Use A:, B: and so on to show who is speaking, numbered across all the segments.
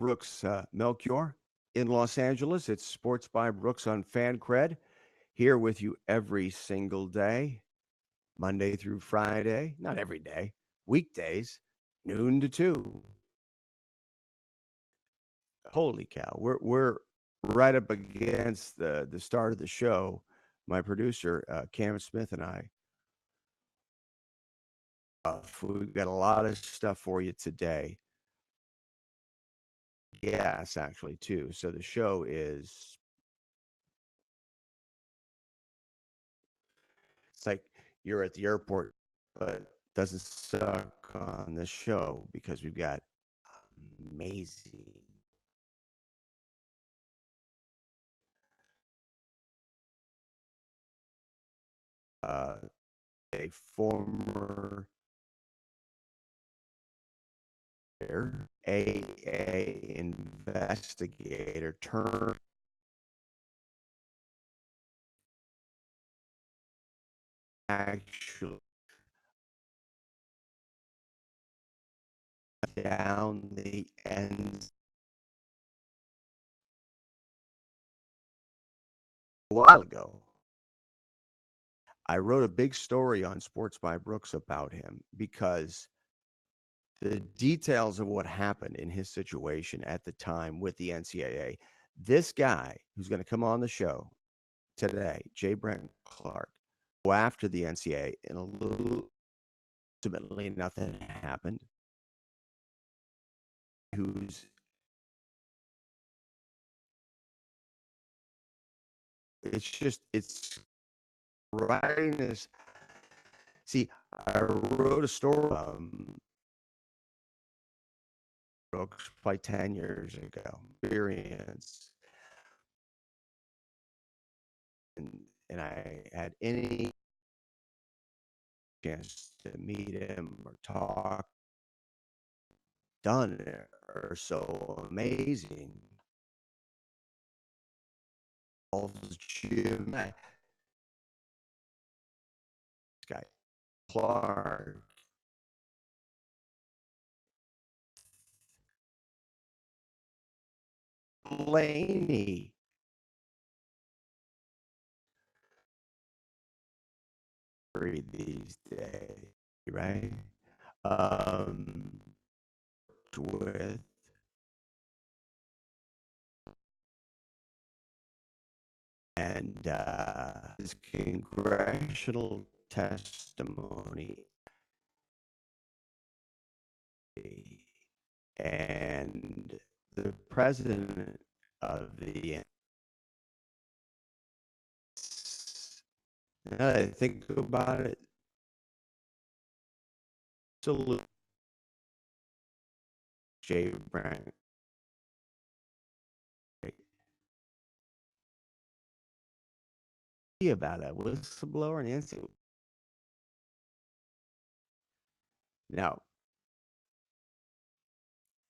A: Brooks Melchior in Los Angeles. It's Sports by Brooks on Fancred, here with you every single day, Monday through Friday, not every day, weekdays, noon to 2. Holy cow. We're right up against the start of the show. My producer, Cam Smith, and I, we've got a lot of stuff for you today. Yes, actually, too. So the show is, it's like you're at the airport, but doesn't suck on the show because we've got amazing uh, a former AA investigator turned actually down the ends a while ago. I wrote a big story on Sports by Brooks about him because the details of what happened in his situation at the time with the NCAA. This guy who's going to come on the show today, J. Brent Clark, go after the NCAA, and a little ultimately nothing happened. Who's it's writing this. See, I wrote a story Brooks probably 10 years ago. Experience and I had any chance to meet him or talk, done are so amazing. All Jim, this guy Clark, Blaney, these days, right? Um, with and his congressional testimony and the president of the now that I think about it, salute Jay Brand. About a whistleblower and answer. Now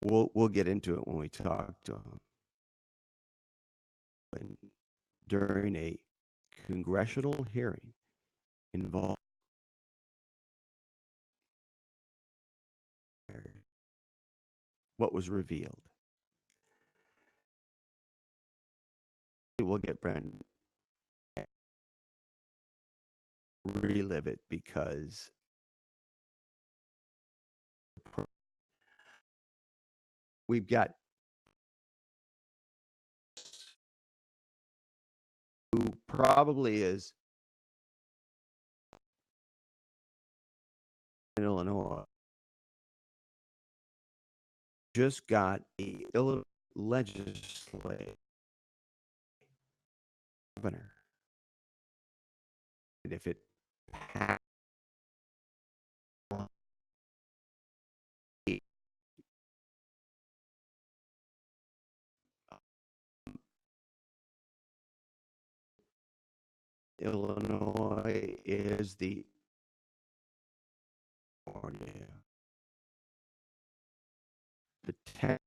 A: we'll get into it when we talk to him. And during a congressional hearing involved what was revealed. We'll get Brandon relive it because we've got who probably is in Illinois just got the Illinois legislature governor. And if it passed, Illinois is the potential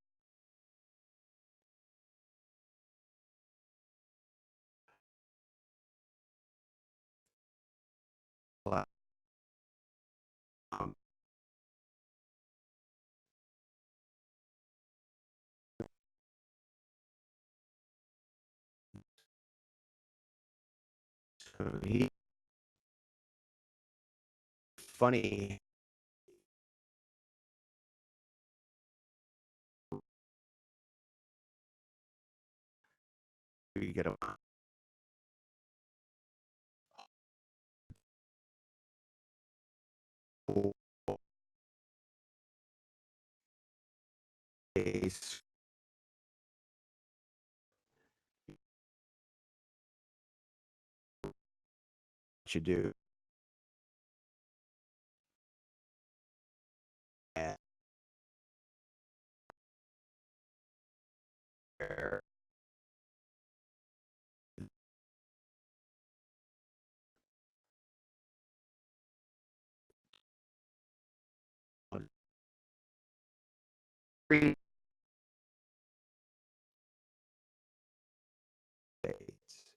A: So he funny we get a case you do and three states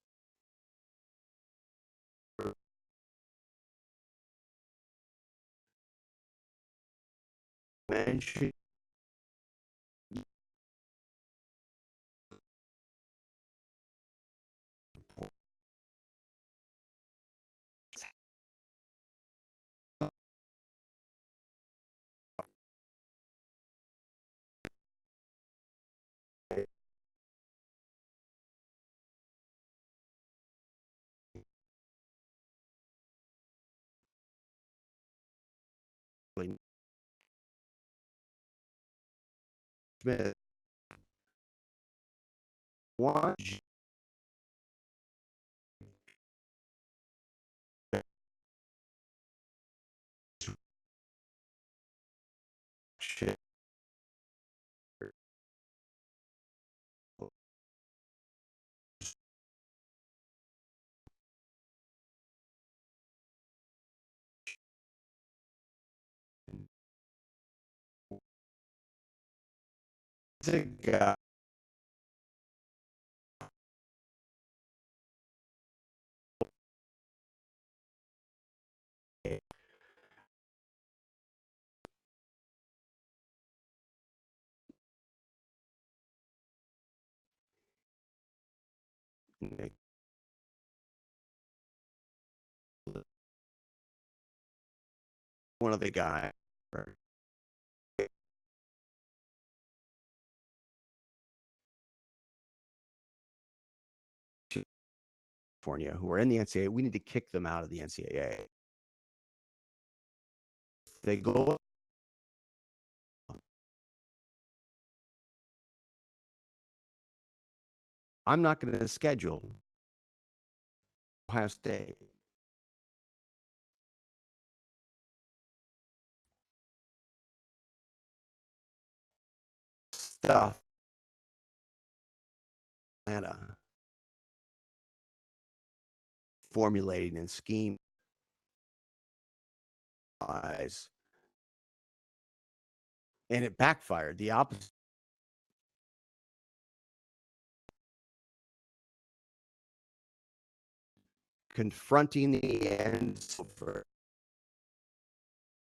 A: mention Smith one shit guy one of the guys California who are in the NCAA. We need to kick them out of the NCAA. They go. I'm not going to schedule Ohio State. Stuff Atlanta formulating and scheme eyes, and it backfired. The opposite. Confronting the ends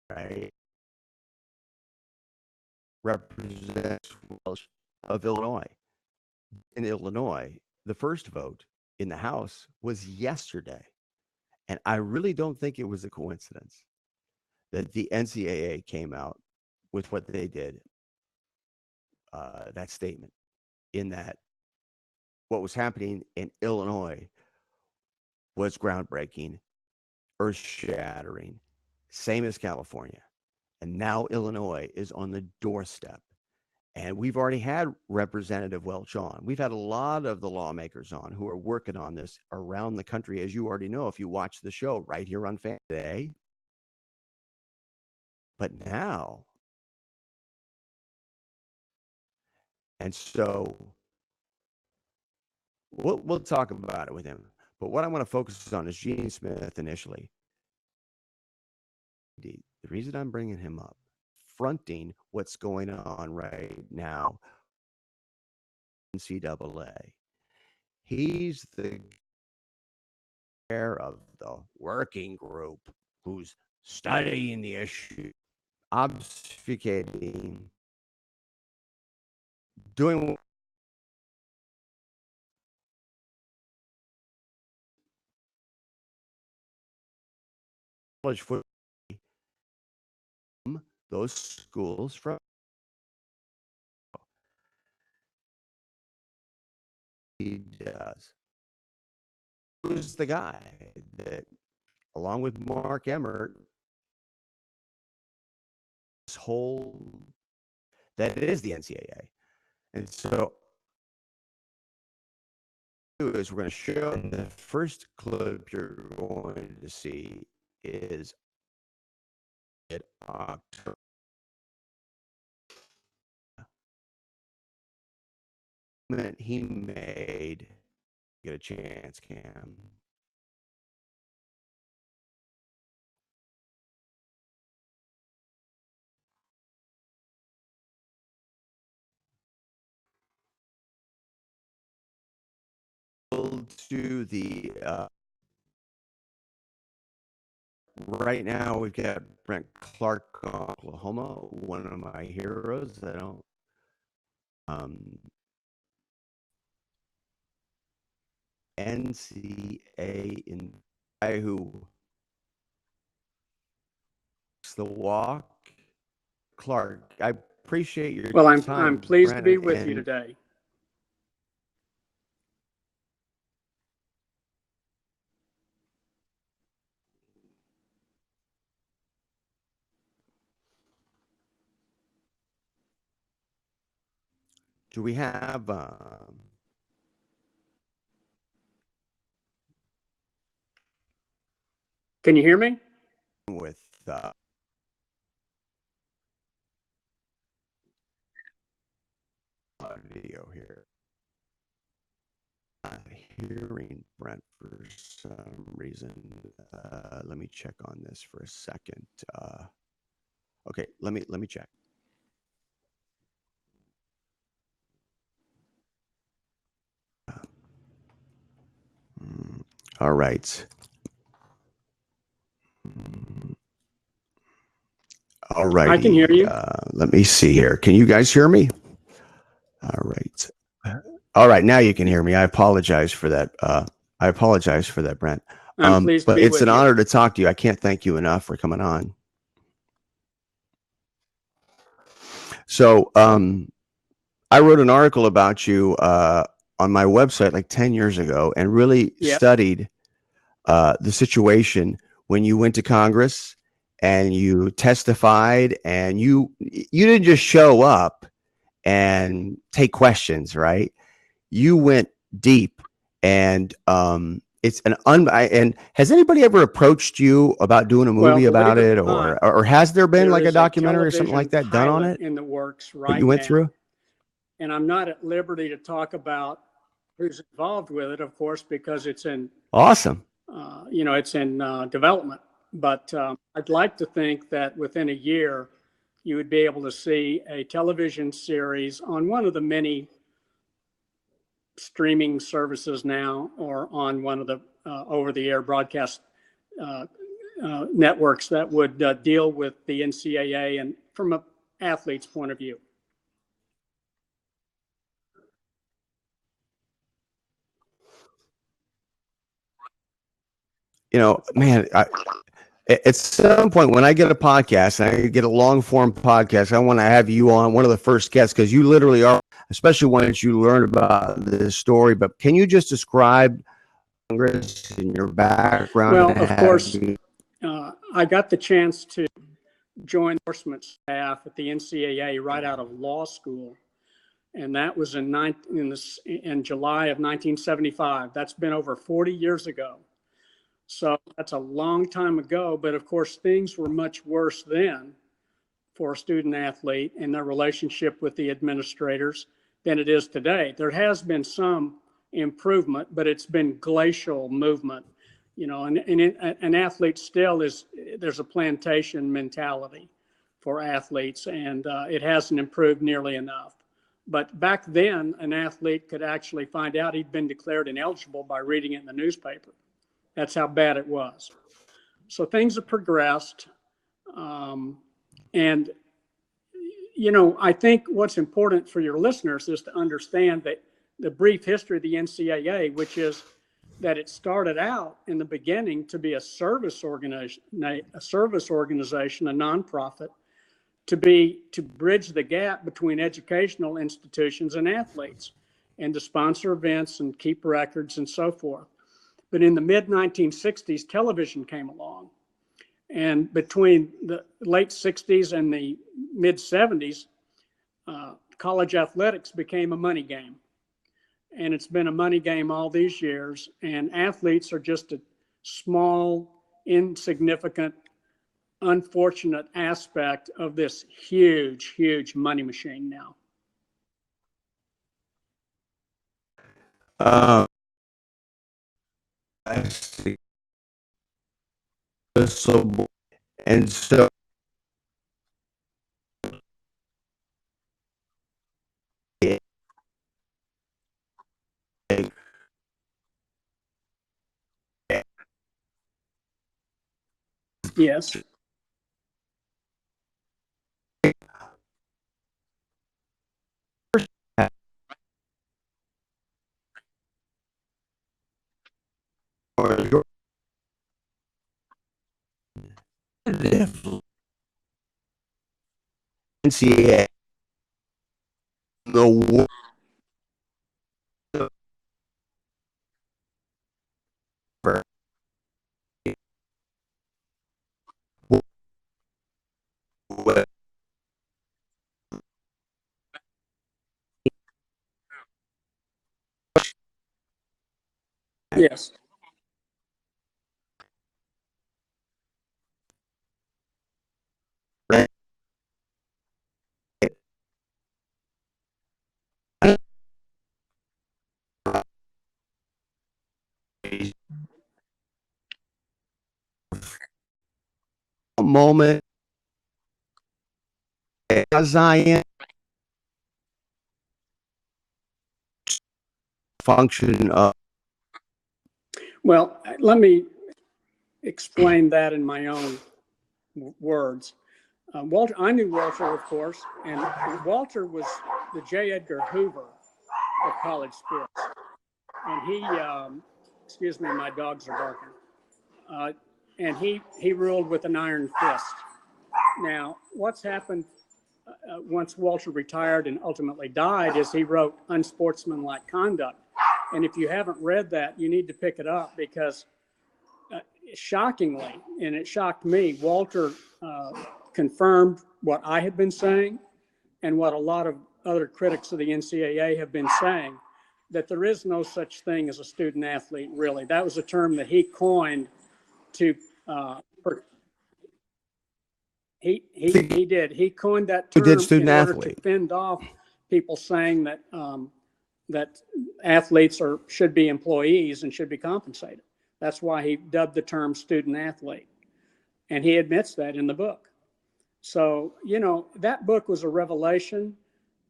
A: right, represents of Illinois. In Illinois, the first vote in the House was yesterday. And I really don't think it was a coincidence that the NCAA came out with what they did, that statement, in that what was happening in Illinois was groundbreaking, earth shattering, same as California. And now Illinois is on the doorstep. And we've already had Representative Welch on. We've had a lot of the lawmakers on who are working on this around the country, as you already know if you watch the show right here on Fan today. But now, and so we'll talk about it with him. But what I want to focus on is Gene Smith initially. The reason I'm bringing him up, fronting what's going on right now, NCAA. He's the chair of the working group who's studying the issue, obfuscating, doing college football, those schools from he does. Who's the guy that, along with Mark Emmert, this whole that is the NCAA, and so is we're going to show the first clip you're going to see is it October. He made. Get a chance, Cam. To the right now we've got Brent Clark, Oklahoma, one of my heroes. I don't NCAA in guy who the walk. Clark, I appreciate your time.
B: I'm pleased to be with you today.
A: Do we have
B: Can you hear me?
A: With video here. I'm hearing Brent for some reason. Let me check on this for a second. Okay, let me check. All right. All right.
B: I can hear you.
A: Let me see here. Can you guys hear me? All right. All right. Now you can hear me. I apologize for that. Brent.
B: I'm pleased to be with you.
A: But it's an honor to talk to you. I can't thank you enough for coming on. So I wrote an article about you on my website like 10 years ago and really studied the situation when you went to Congress and you testified and you didn't just show up and take questions, right? You went deep and it's and has anybody ever approached you about doing a movie about it, or has there been like a documentary or something like that done on it
B: in the works right
A: that you went through?
B: And I'm not at liberty to talk about who's involved with it, of course, because it's in
A: awesome.
B: It's in development. But I'd like to think that within a year, you would be able to see a television series on one of the many streaming services now, or on one of the over-the-air broadcast networks that would deal with the NCAA and from an athlete's point of view.
A: Man, at some point when I get a podcast, and I get a long form podcast, I want to have you on one of the first guests because you literally are, especially once you learn about this story. But can you just describe Congress and your background?
B: Well, of course, I got the chance to join the enforcement staff at the NCAA right out of law school. And that was in July of 1975. That's been over 40 years ago. So that's a long time ago, but of course things were much worse then for a student athlete and their relationship with the administrators than it is today. There has been some improvement, but it's been glacial movement, and an athlete still there's a plantation mentality for athletes, and it hasn't improved nearly enough. But back then, an athlete could actually find out he'd been declared ineligible by reading it in the newspaper. That's how bad it was. So things have progressed. And, I think what's important for your listeners is to understand that the brief history of the NCAA, which is that it started out in the beginning to be a service organization, a nonprofit, to bridge the gap between educational institutions and athletes, and to sponsor events and keep records and so forth. But in the mid 1960s, television came along. And between the late 60s and the mid 70s, college athletics became a money game. And it's been a money game all these years. And athletes are just a small, insignificant, unfortunate aspect of this huge, huge money machine now.
A: I see. So, and so it,
B: Yes.
A: or your NCAA, the world,
B: Yes.
A: moment as I am function of.
B: Well, let me explain that in my own words. Walter, I knew Walter, of course, and Walter was the J. Edgar Hoover of college sports. And he, excuse me, my dogs are barking. And he ruled with an iron fist. Now, what's happened once Walter retired and ultimately died is he wrote Unsportsmanlike Conduct. And if you haven't read that, you need to pick it up because shockingly, and it shocked me, Walter confirmed what I had been saying and what a lot of other critics of the NCAA have been saying, that there is no such thing as a student athlete, really. That was a term that he coined to, he did. He coined that term in order to fend off people saying that that athletes should be employees and should be compensated. That's why he dubbed the term student athlete. And he admits that in the book. So, you know, that book was a revelation.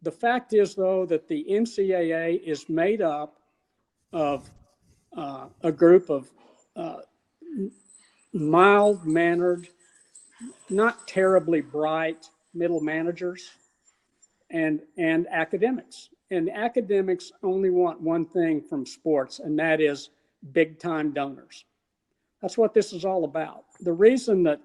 B: The fact is, though, that the NCAA is made up of a group of mild-mannered, not terribly bright middle managers and academics. And academics only want one thing from sports, and that is big-time donors. That's what this is all about. The reason that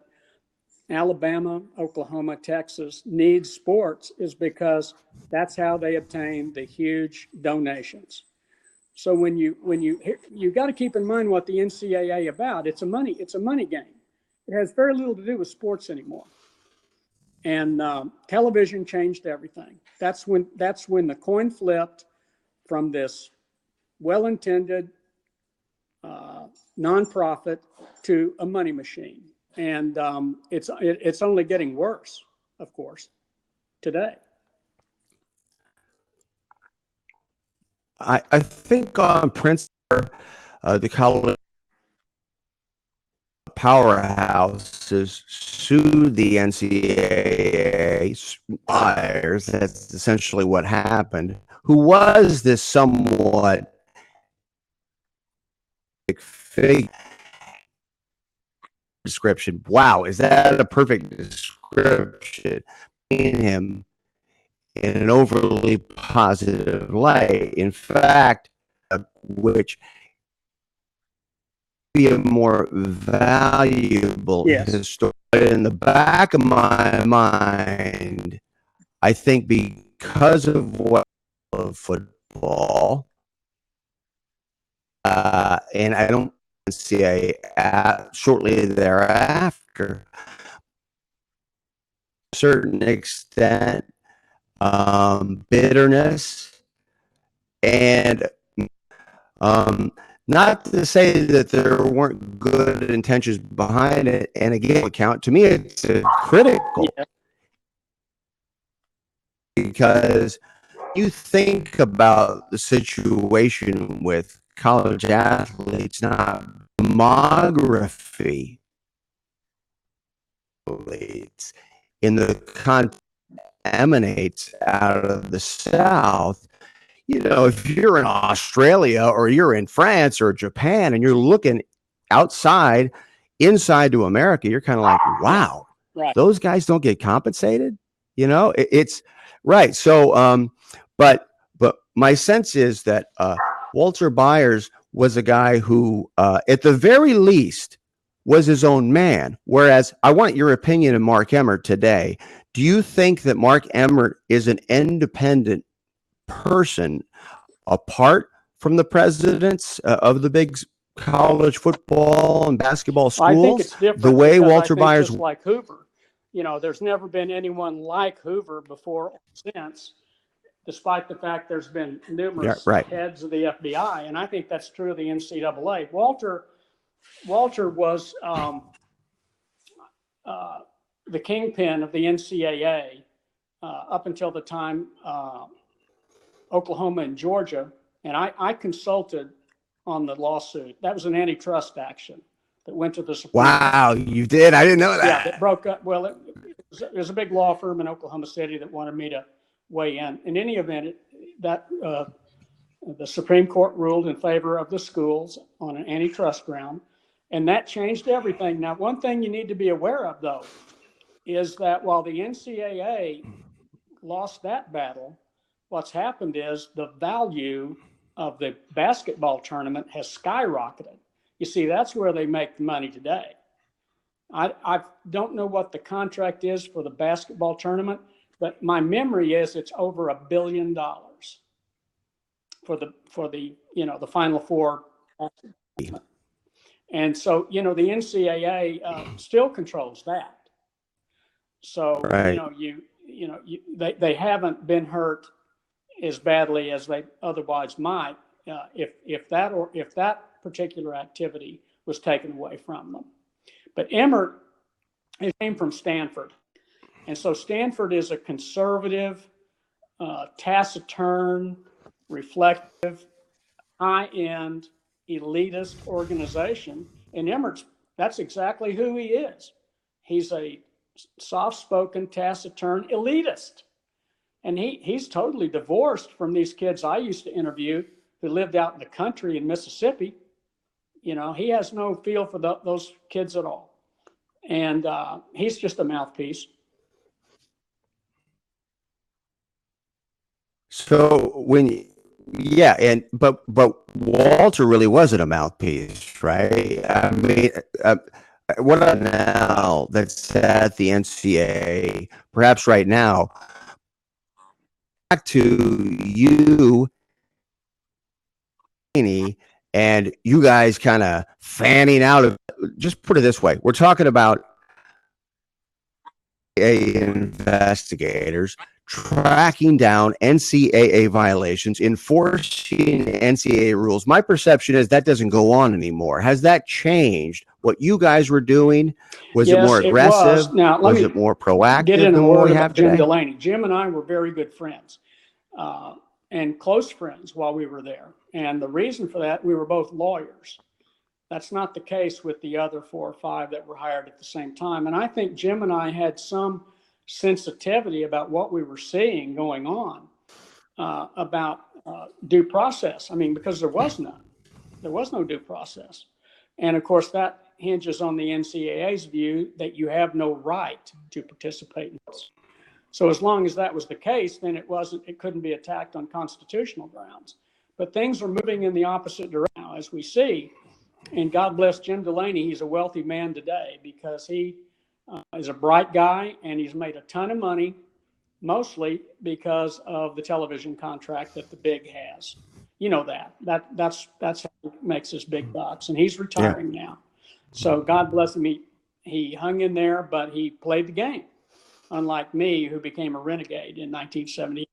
B: Alabama, Oklahoma, Texas needs sports is because that's how they obtain the huge donations. So when you got to keep in mind what the NCAA about. It's a money game. It has very little to do with sports anymore. And television changed everything. That's when the coin flipped from this well-intended nonprofit to a money machine. And it's only getting worse, of course, today.
A: I think on principle, the college powerhouses sued the NCAA buyers. That's essentially what happened. Who was this somewhat fake description? Wow, is that a perfect description? In him in an overly positive light. In fact, which be a more valuable
B: Yes.
A: historian. In the back of my mind, I think because of what of football, and I don't see shortly thereafter, a certain extent, bitterness and not to say that there weren't good intentions behind it. And again, account to me, it's critical because you think about the situation with college athletes, not demography in the context emanates out of the South. You know, if you're in Australia or you're in France or Japan and you're looking inside to America, you're kind of like, wow,
B: Right.
A: those guys don't get compensated. You know, it's right. So, but my sense is that Walter Byers was a guy who, at the very least, was his own man. Whereas I want your opinion on Mark Emmert today. Do you think that Mark Emmert is an independent person apart from the presidents of the big college football and basketball schools?
B: I think it's different
A: the way
B: because
A: Walter
B: I think
A: Byers,
B: just like Hoover, you know, there's never been anyone like Hoover before or since, despite the fact there's been numerous heads of the FBI. And I think that's true of the NCAA. Walter was the kingpin of the NCAA up until the time Oklahoma and Georgia. And I consulted on the lawsuit. That was an antitrust action that went to the Supreme Court.
A: Wow, you did? I didn't know that.
B: Yeah, that broke up. Well, it was a big law firm in Oklahoma City that wanted me to weigh in. In any event, the Supreme Court ruled in favor of the schools on an antitrust ground, and that changed everything. Now, one thing you need to be aware of, though, is that while the NCAA lost that battle, what's happened is the value of the basketball tournament has skyrocketed. You see, that's where they make the money today. I don't know what the contract is for the basketball tournament, but my memory is it's over $1 billion for the the Final Four. And so, the NCAA still controls that. So, they haven't been hurt as badly as they otherwise might if that particular activity was taken away from them. But Emmert came from Stanford, and so Stanford is a conservative, taciturn, reflective, high-end, elitist organization. And that's exactly who he is. He's a soft-spoken, taciturn elitist. And he's totally divorced from these kids I used to interview who lived out in the country in Mississippi. He has no feel for those kids at all. And he's just a mouthpiece.
A: So but Walter really wasn't a mouthpiece, right? I mean, what now that's at the NCAA, perhaps right now, back to you, and you guys kind of fanning out of, just put it this way, we're talking about investigators tracking down NCAA violations, enforcing NCAA rules. My perception is that doesn't go on anymore. Has that changed? What you guys were doing, was it more aggressive? Was it more proactive than what we have today?
B: Jim Delaney. Jim and I were very good friends and close friends while we were there. And the reason for that, we were both lawyers. That's not the case with the other 4 or 5 that were hired at the same time. And I think Jim and I had some sensitivity about what we were seeing going on about due process. I mean, because there was none. There was no due process. And of course, that hinges on the NCAA's view that you have no right to participate in this. So as long as that was the case, then it couldn't be attacked on constitutional grounds. But things are moving in the opposite direction now, as we see. And God bless Jim Delaney. He's a wealthy man today because he is a bright guy and he's made a ton of money, mostly because of the television contract that the Big has. You know that's how he makes his big bucks, and he's
A: Yeah.
B: retiring now. So God bless him. He hung in there, but he played the game, unlike me, who became a renegade in 1970.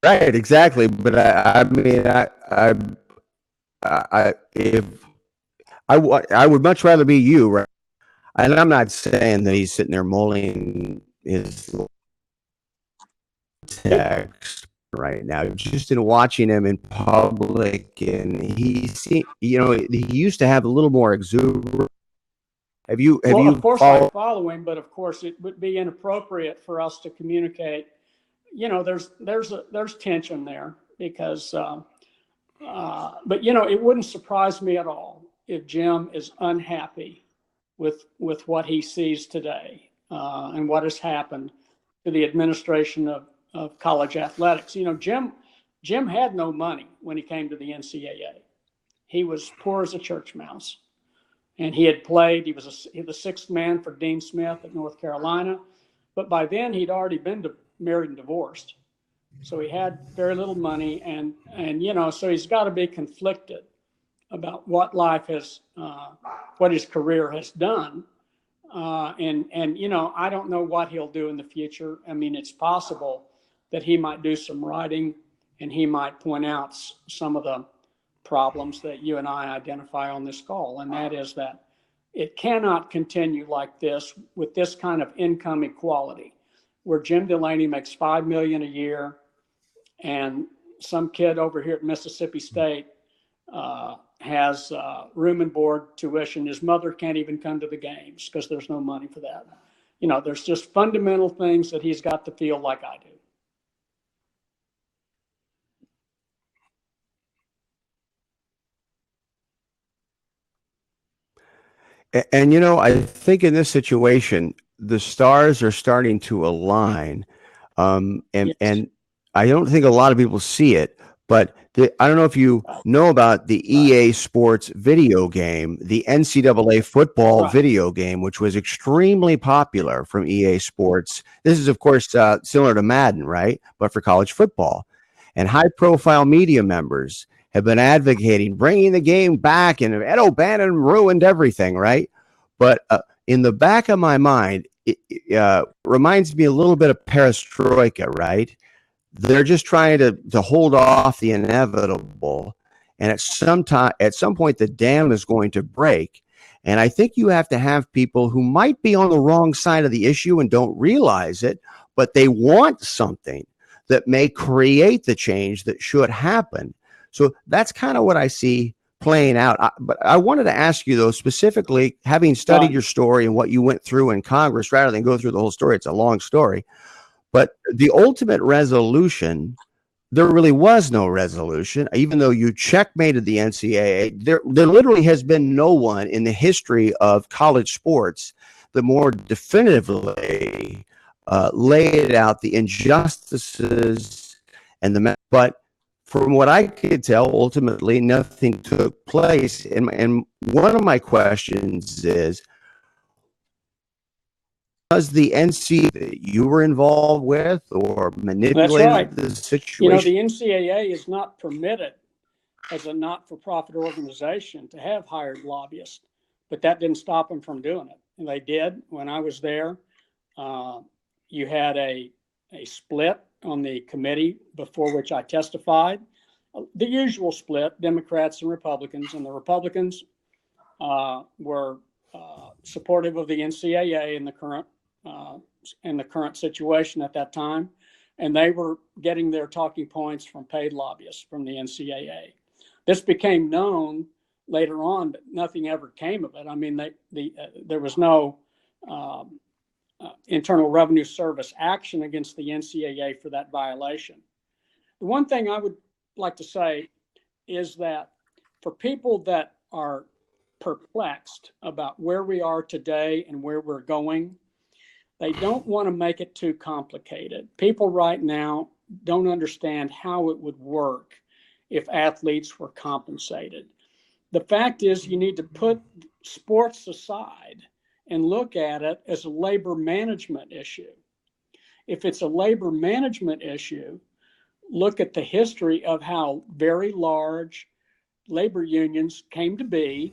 A: Right, exactly. But I mean, if I would much rather be you, right? And I'm not saying that he's sitting there mulling his text right now. Just in watching him in public, and he used to have a little more exuberance. Have
B: Well, of
A: you
B: course, I
A: followed?
B: follow him, but of course, it would be inappropriate for us to communicate. There's tension there because, but it wouldn't surprise me at all if Jim is unhappy with what he sees today and what has happened to the administration of college athletics. Jim had no money when he came to the NCAA. He was poor as a church mouse. And he had played, he was the sixth man for Dean Smith at North Carolina. But by then, he'd already been married and divorced. So he had very little money. And so he's got to be conflicted about what what his career has done. I don't know what he'll do in the future. I mean, it's possible that he might do some writing and he might point out some of the problems that you and I identify on this call, and that is that it cannot continue like this with this kind of income equality, where Jim Delaney makes $5 million a year, and some kid over here at Mississippi State has room and board tuition. His mother can't even come to the games because there's no money for that. There's just fundamental things that he's got to feel like I do.
A: And I think in this situation, the stars are starting to align, and
B: Yes.
A: I don't think a lot of people see it. But I don't know if you know about the EA Sports video game, the NCAA football
B: Right.
A: video game, which was extremely popular from EA Sports. This is, of course, similar to Madden, right? But for college football. And high-profile media members have been advocating bringing the game back, and Ed O'Bannon ruined everything, right? But in the back of my mind, it reminds me a little bit of perestroika, right? They're just trying to hold off the inevitable, and at some point, the dam is going to break. And I think you have to have people who might be on the wrong side of the issue and don't realize it, but they want something that may create the change that should happen. So that's kind of what I see playing out. But I wanted to ask you, though, specifically, having studied your story and what you went through in Congress, rather than go through the whole story, it's a long story. But the ultimate resolution, there really was no resolution, even though you checkmated the NCAA. There literally has been no one in the history of college sports that more definitively laid out the injustices and but from what I could tell, ultimately nothing took place. And one of my questions is, was the NCAA that you were involved with or manipulated the situation?
B: The NCAA is not permitted as a not-for-profit organization to have hired lobbyists, but that didn't stop them from doing it. And they did. When I was there, you had a split on the committee before which I testified. The usual split, Democrats and Republicans, and the Republicans were supportive of the NCAA in the current situation at that time, and they were getting their talking points from paid lobbyists from the NCAA. This became known later on, but nothing ever came of it. I mean, there was no Internal Revenue Service action against the NCAA for that violation. The one thing I would like to say is that for people that are perplexed about where we are today and where we're going, they don't want to make it too complicated. People right now don't understand how it would work if athletes were compensated. The fact is, you need to put sports aside and look at it as a labor management issue. If it's a labor management issue, look at the history of how very large labor unions came to be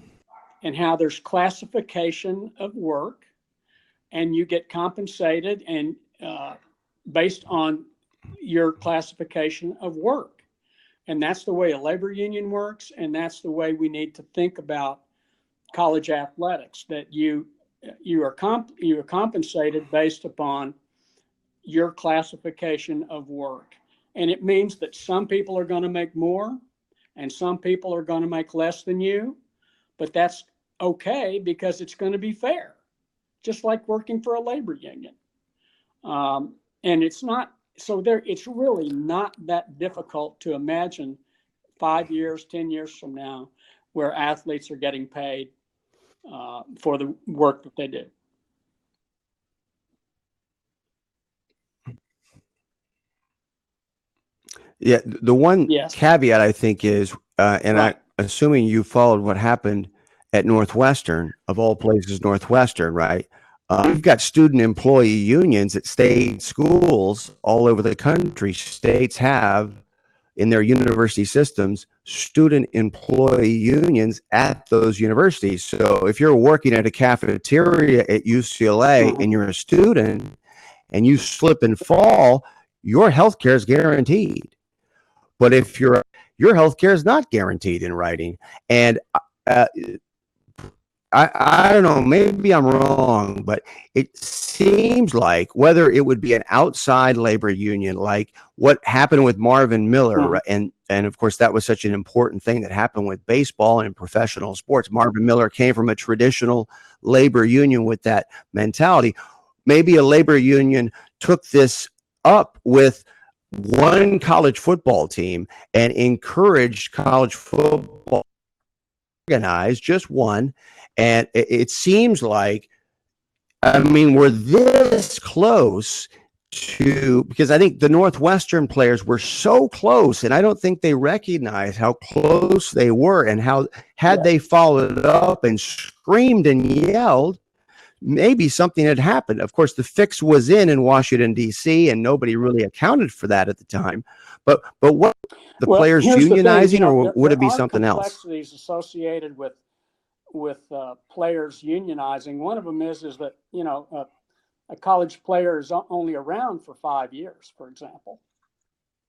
B: and how there's classification of work, and you get compensated and based on your classification of work. And that's the way a labor union works, and that's the way we need to think about college athletics, that you are compensated based upon your classification of work. And it means that some people are going to make more and some people are going to make less than you, but that's okay because it's going to be fair, just like working for a labor union. And it's not, so there, it's really not that difficult to imagine 5 years, 10 years from now, where athletes are getting paid for the work that they do.
A: Yeah, the one
B: Yes.
A: caveat I think is, and
B: Right.
A: I assuming you followed what happened at Northwestern, of all places, Northwestern, right? We've got student employee unions at state schools all over the country. States have in their university systems student employee unions at those universities. So if you're working at a cafeteria at UCLA and you're a student and you slip and fall, your health care is guaranteed. But if your health care is not guaranteed in writing, and I don't know, maybe I'm wrong, but it seems like whether it would be an outside labor union, like what happened with Marvin Miller, and of course that was such an important thing that happened with baseball and professional sports. Marvin Miller came from a traditional labor union with that mentality. Maybe a labor union took this up with one college football team and encouraged college football to organize, just one. And it seems like, I mean, we're this close to, because I think the Northwestern players were so close, and I don't think they recognize how close they were, and how had they followed up and screamed and yelled, maybe something had happened. Of course, the fix was in Washington, D.C., and nobody really accounted for that at the time. But what, the players unionizing, or would it be something else?
B: Complexities associated with players unionizing. One of them is that, you know, a college player is only around for 5 years, for example.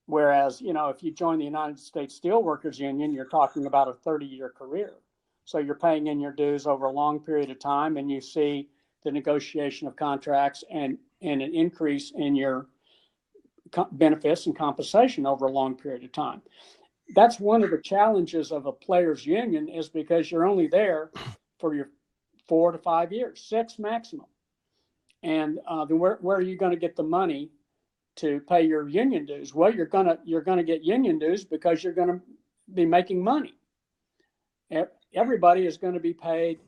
B: Whereas, you know, if you join the United States Steelworkers Union, you're talking about a 30-year career. So you're paying in your dues over a long period of time, and you see the negotiation of contracts and an increase in your benefits and compensation over a long period of time. That's one of the challenges of a players union, is because you're only there for your 4 to 5 years, 6 maximum. And then where are you going to get the money to pay your union dues? Well, you're gonna get union dues because you're going to be making money. Everybody is going to be paid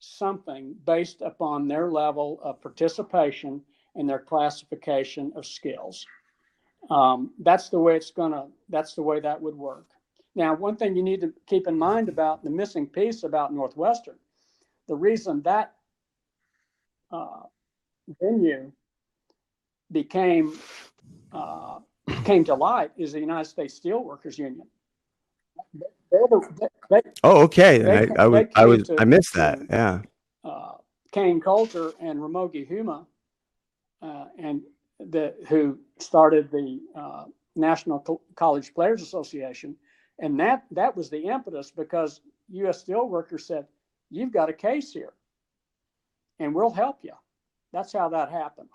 B: something based upon their level of participation and their classification of skills. That's the way that would work. Now, one thing you need to keep in mind about the missing piece about Northwestern, the reason that venue came to light is the United States Steelworkers Union.
A: Okay. I missed that. Yeah.
B: Kane Coulter and Ramogi Huma, and who started the National College Players Association, and that was the impetus, because U.S. Steelworkers said, "You've got a case here, and we'll help you." That's how that happened.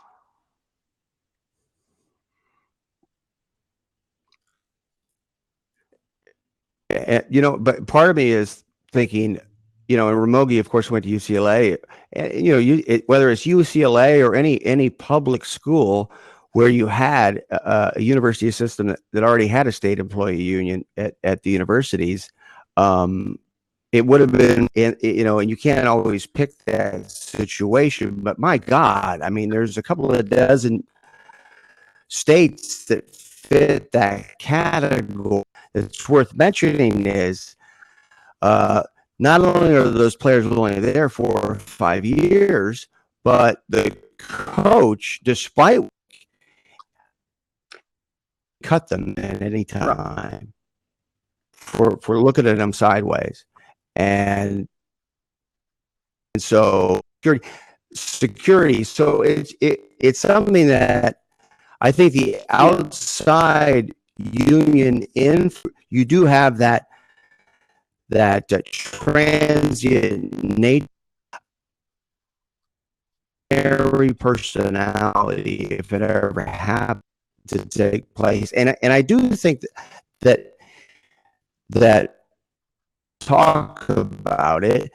A: You know, but part of me is thinking, you know, and Ramogi, of course, went to UCLA. And, you know, whether it's UCLA or any public school where you had a university system that already had a state employee union at the universities, it would have been, you know, and you can't always pick that situation. But my God, I mean, there's a couple of dozen states that fit that category that's worth mentioning is not only are those players only there for 5 years, but the coach, despite cut them at any time for looking at them sideways, and so security. So it's something that I think the outside union you do have that transient nature personality if it ever happened to take place, and I do think that that talk about it.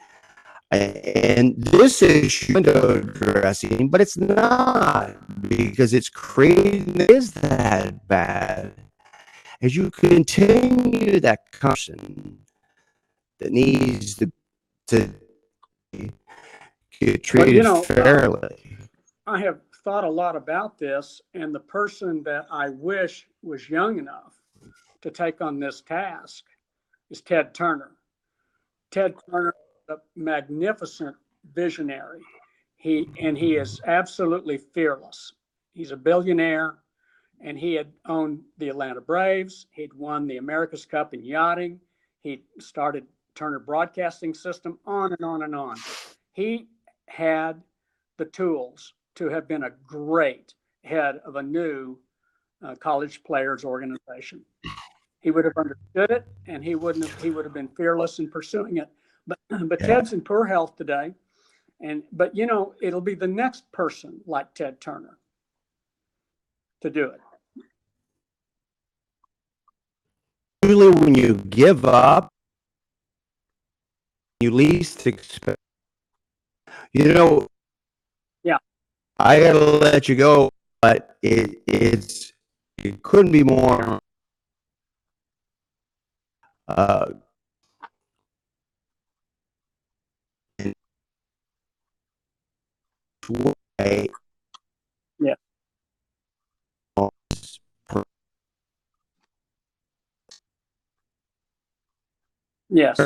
A: And this issue window dressing, but it's not because it's creating is that bad. As you continue that conversation that needs to get treated fairly.
B: I have thought a lot about this, and the person that I wish was young enough to take on this task is Ted Turner. Ted Turner is a magnificent visionary. He is absolutely fearless. He's a billionaire, and he had owned the Atlanta Braves. He'd won the America's Cup in yachting. He started Turner Broadcasting System, on and on and on. He had the tools to have been a great head of a new college players organization. He would have understood it, and he would have been fearless in pursuing it. But Ted's in poor health today, but it'll be the next person like Ted Turner to do it.
A: Usually, when you give up, you least expect.
B: Yeah.
A: I gotta let you go, but it couldn't be more. Way.
B: Yeah. Yes.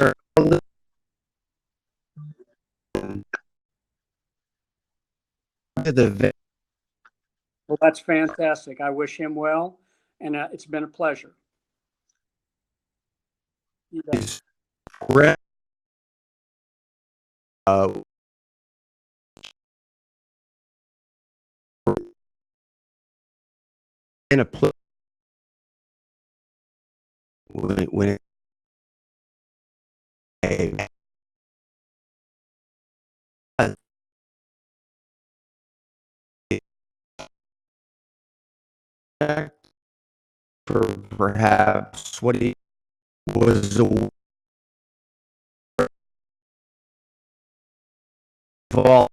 B: Well, that's fantastic. I wish him well, and it's been a pleasure.
A: In a place when for perhaps what he was involved.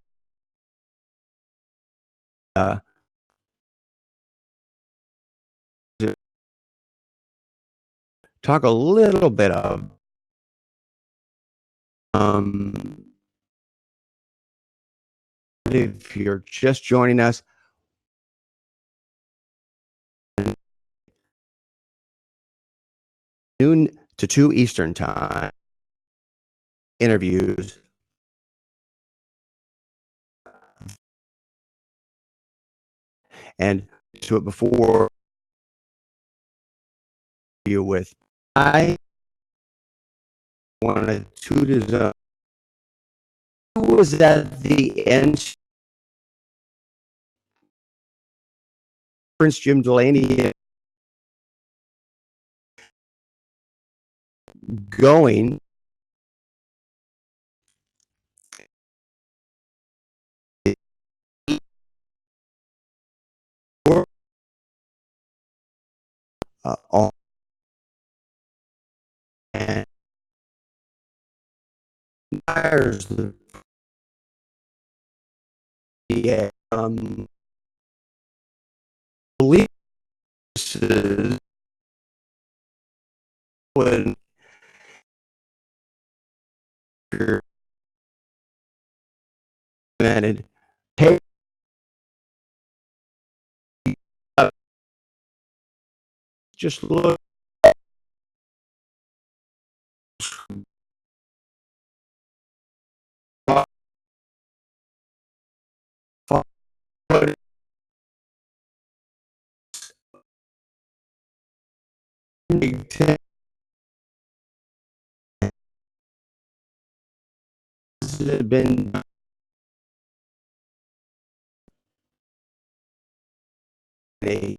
A: Talk a little bit of if you're just joining us, noon to 2 Eastern time interviews and to it before you with I wanted to design who was at the end Prince Jim Delaney going on and the police when you're demanded take just look Big Ten has been a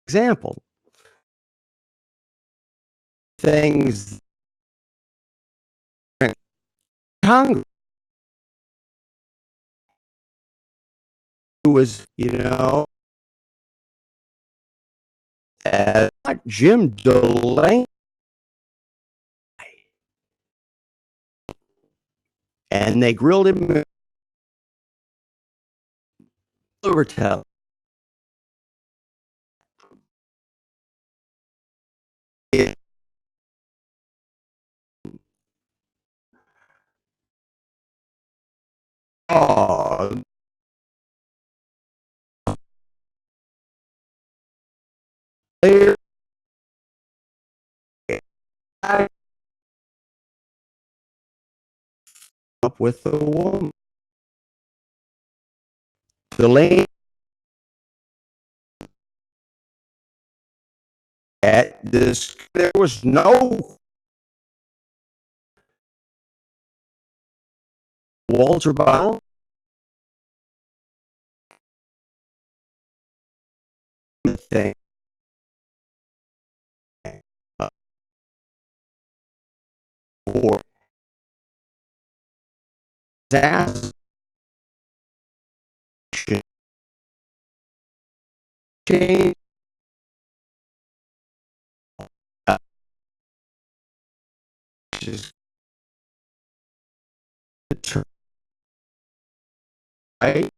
A: example. Things Congress was, Jim Delaney, and they grilled him over television. Oh, they're up with the woman. Delaney at this, there was no Walter Bottle thing. Or assassination change. Just right?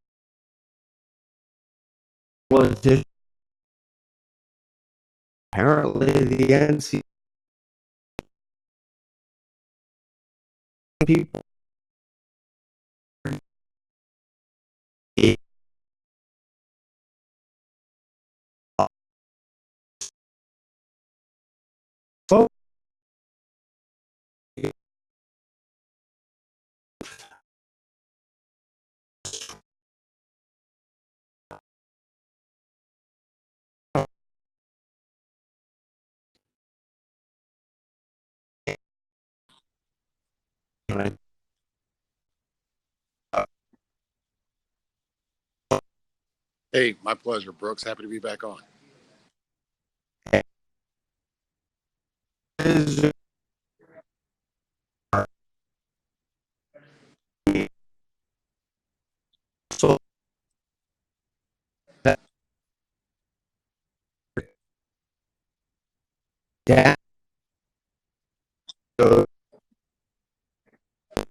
A: Politician. Apparently, the NC people. Folks,
C: Hey, my pleasure, Brooks. Happy to be back on.
A: So that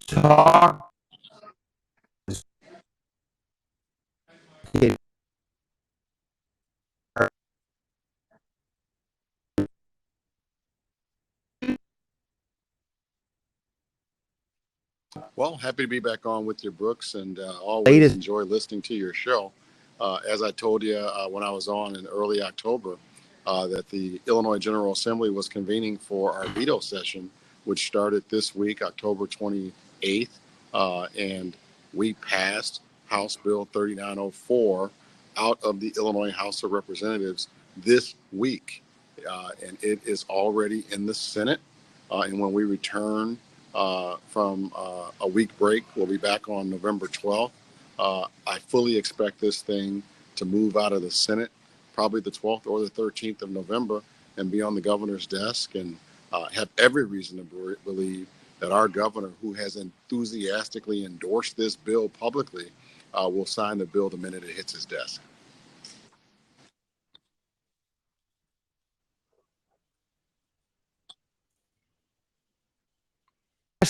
A: talk
C: Well, happy to be back on with you, Brooks, and always
A: latest
C: enjoy listening to your show. As I told you when I was on in early October, that the Illinois General Assembly was convening for our veto session, which started this week, October 28th, and we passed House Bill 3904 out of the Illinois House of Representatives this week, and it is already in the Senate. And when we return from a week break, we'll be back on November 12th. I fully expect this thing to move out of the Senate, probably the 12th or the 13th of November, and be on the governor's desk, and have every reason to believe that our governor, who has enthusiastically endorsed this bill publicly, will sign the bill the minute it hits his desk.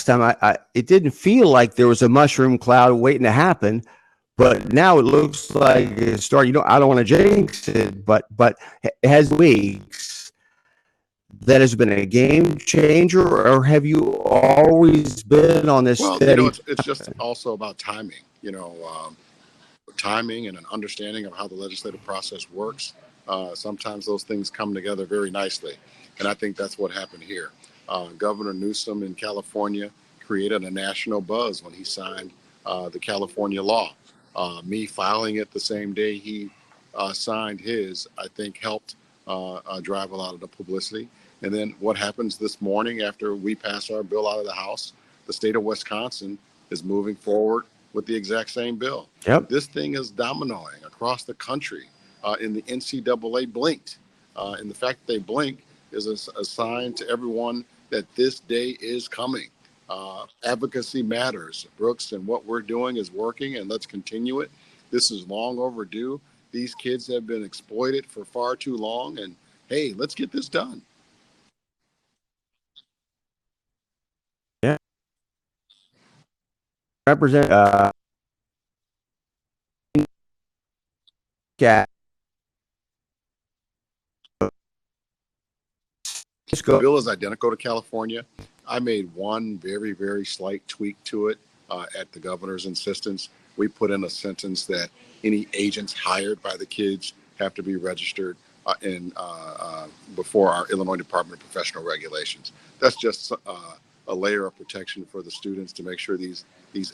A: last time, it didn't feel like there was a mushroom cloud waiting to happen, but now it looks like it's starting. I don't want to jinx it, but it has weeks that has been a game changer, or have you always been on this
C: Well,
A: steady?
C: it's just also about timing. Timing and an understanding of how the legislative process works. Sometimes those things come together very nicely. And I think that's what happened here. Governor Newsom in California created a national buzz when he signed the California law. Me filing it the same day he signed his, I think, helped drive a lot of the publicity. And then what happens this morning after we pass our bill out of the House, the state of Wisconsin is moving forward with the exact same bill.
A: Yep.
C: This thing is dominoing across the country. And the NCAA blinked. And the fact that they blink is a sign to everyone that this day is coming. Advocacy matters, Brooks, and what we're doing is working, and let's continue it. This is long overdue. These kids have been exploited for far too long, and hey, let's get this done.
A: Yeah. Represent yeah.
C: The bill is identical to California. I made one very, very slight tweak to it at the governor's insistence. We put in a sentence that any agents hired by the kids have to be registered before our Illinois Department of Professional Regulations. That's just a layer of protection for the students to make sure these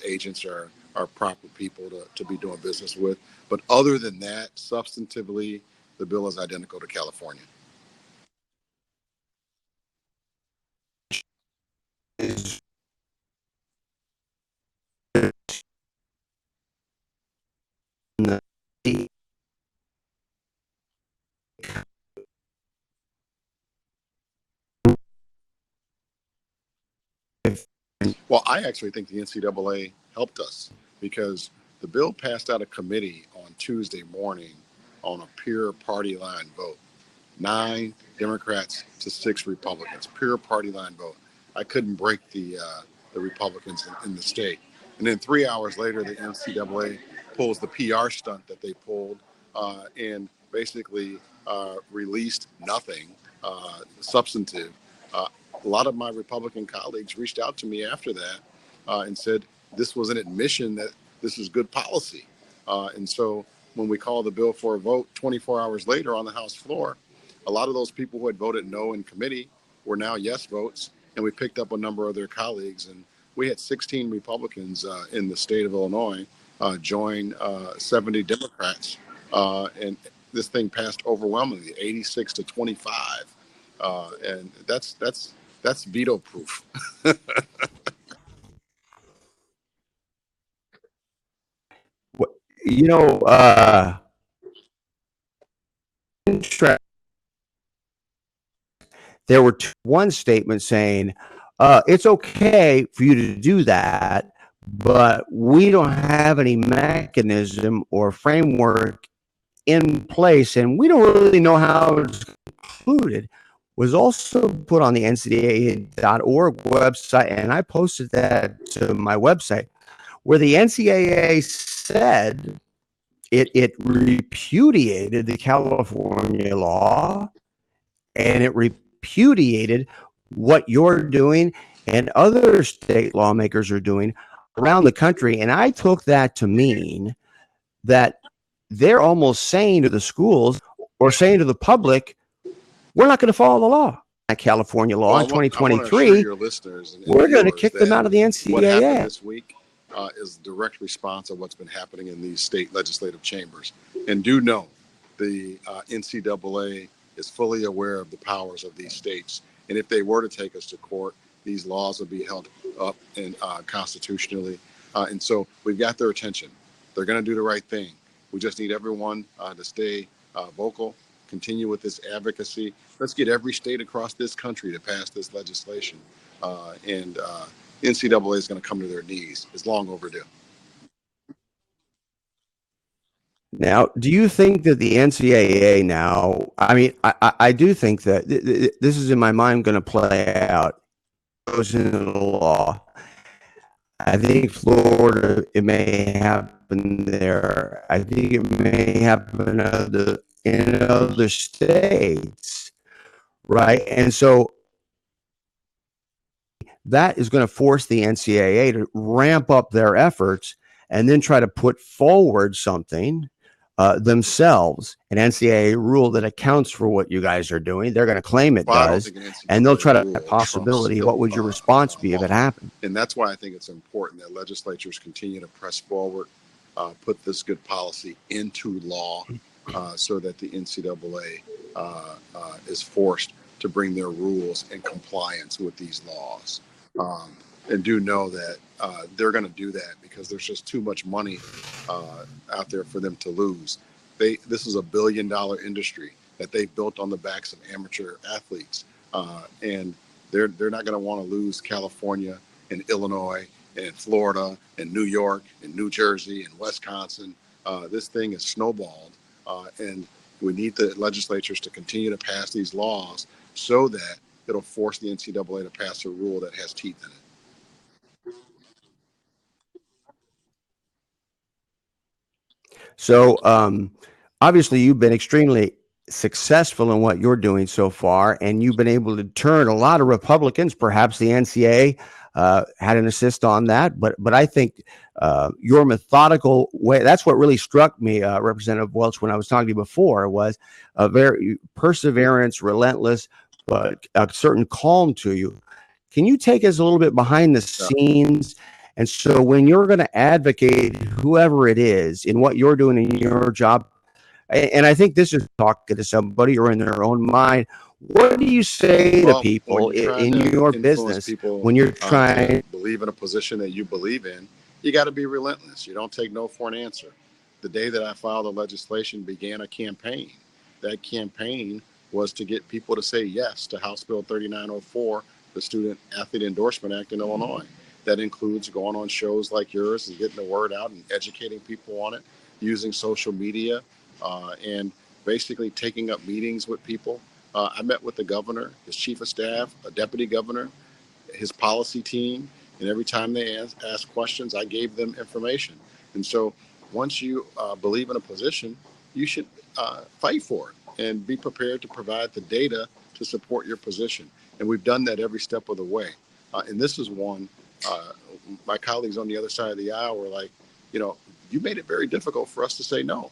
C: agents are proper people to be doing business with. But other than that, substantively, the bill is identical to California. Well, I actually think the NCAA helped us because the bill passed out of committee on Tuesday morning on a pure party line vote. 9 Democrats to 6 Republicans, pure party line vote. I couldn't break the Republicans in the state. And then 3 hours later, the NCAA pulls the PR stunt that they pulled and basically released nothing substantive. A lot of my Republican colleagues reached out to me after that and said this was an admission that this is good policy. And so when we called the bill for a vote 24 hours later on the House floor, a lot of those people who had voted no in committee were now yes votes, and we picked up a number of their colleagues. And we had 16 Republicans in the state of Illinois join 70 Democrats, and this thing passed overwhelmingly, 86 to 25, and that's veto proof.
A: You know, there were one statement saying it's okay for you to do that, but we don't have any mechanism or framework in place, and we don't really know how it's concluded. Was also put on the ncaa.org website, and I posted that to my website, where the NCAA said it repudiated the California law, and it repudiated what you're doing and other state lawmakers are doing around the country. And I took that to mean that they're almost saying to the schools or saying to the public, we're not going to follow the law. That California law in 2023,
C: your listeners and
A: we're going to kick them out of the NCAA.
C: What happened this week is direct response of what's been happening in these state legislative chambers. And do know the NCAA is fully aware of the powers of these states. And if they were to take us to court, these laws would be held up and constitutionally. And so we've got their attention. They're going to do the right thing. We just need everyone to stay vocal, continue with this advocacy. Let's get every state across this country to pass this legislation. And NCAA is going to come to their knees. It's long overdue.
A: Now, do you think that the NCAA now, I mean, I do think that this is in my mind going to play out. It goes into the law. I think Florida, it may happen there. I think it may happen in other states. right? And so that is going to force the NCAA to ramp up their efforts and then try to put forward something themselves, an NCAA rule that accounts for what you guys are doing. They're going to claim it
C: Well, I don't
A: does,
C: think an
A: and they'll
C: NCAA
A: try to
C: rule trumps
A: possibility. What would your response be if
C: law.
A: it happened?
C: And that's why I think it's important that legislatures continue to press forward, put this good policy into law, so that the NCAA is forced to bring their rules in compliance with these laws. And do know that they're going to do that because there's just too much money out there for them to lose. This is $1 billion industry that they've built on the backs of amateur athletes, and they're not going to want to lose California and Illinois and Florida and New York and New Jersey and Wisconsin. This thing is snowballed, and we need the legislatures to continue to pass these laws so that it'll force the NCAA to pass a rule that has teeth in it.
A: So obviously, you've been extremely successful in what you're doing so far, and you've been able to turn a lot of Republicans. Perhaps the NCAA had an assist on that, but I think your methodical way—that's what really struck me, Representative Welch, when I was talking to you before, was a very perseverance, relentless, but a certain calm to you. Can you take us a little bit behind the scenes? And so when you're going to advocate whoever it is in what you're doing in your job, and I think this is talking to somebody or in their own mind, what do you say to
C: Well, when
A: people
C: you're trying
A: in
C: to
A: your
C: influence
A: business
C: people
A: when you're
C: to
A: trying?
C: believe in a position that you believe in, you got to be relentless. You don't take no for an answer. The day that I filed the legislation began a campaign. That campaign was to get people to say yes to House Bill 3904, the Student Athlete Endorsement Act in Illinois. That includes going on shows like yours and getting the word out and educating people on it, using social media, and basically taking up meetings with people. I met with the governor, his chief of staff, a deputy governor, his policy team, and every time they asked questions, I gave them information. And so once you believe in a position, you should fight for it and be prepared to provide the data to support your position. And we've done that every step of the way. And this is one, my colleagues on the other side of the aisle were like, you made it very difficult for us to say no.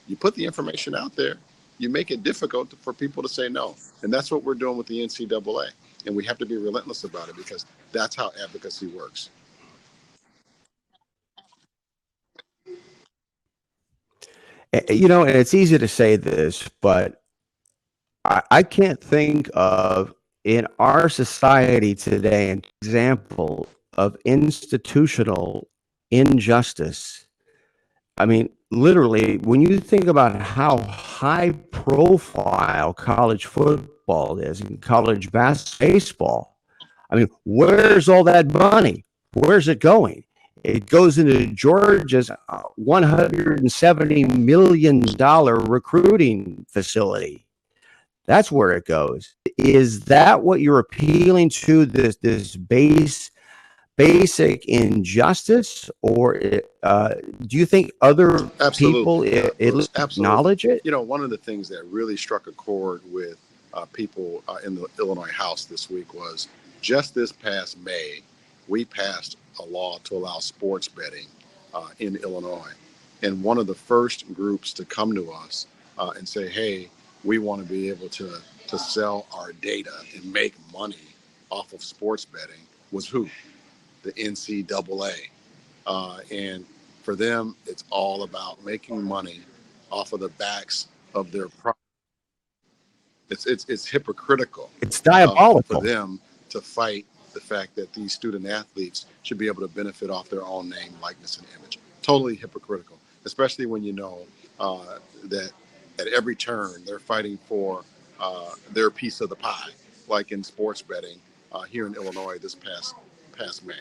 C: You put the information out there, you make it difficult for people to say no. And that's what we're doing with the NCAA. And we have to be relentless about it because that's how advocacy works.
A: And it's easy to say this, but I can't think of in our society today an example of institutional injustice. I mean, literally, when you think about how high profile college football is and college baseball, I mean, where's all that money? Where's it going? It goes into Georgia's $170 million recruiting facility. That's where it goes. Is that what you're appealing to? This basic injustice, or do you think other people acknowledge it?
C: One of the things that really struck a chord with people in the Illinois House this week was just this past May, we passed a law to allow sports betting in Illinois. And one of the first groups to come to us and say, hey, we want to be able to sell our data and make money off of sports betting was who? The NCAA. And for them, it's all about making money off of the backs of their product. It's hypocritical.
A: It's diabolical
C: for them to fight the fact that these student athletes should be able to benefit off their own name, likeness, and image. Totally hypocritical, especially when you know that at every turn they're fighting for their piece of the pie, like in sports betting here in Illinois this past May.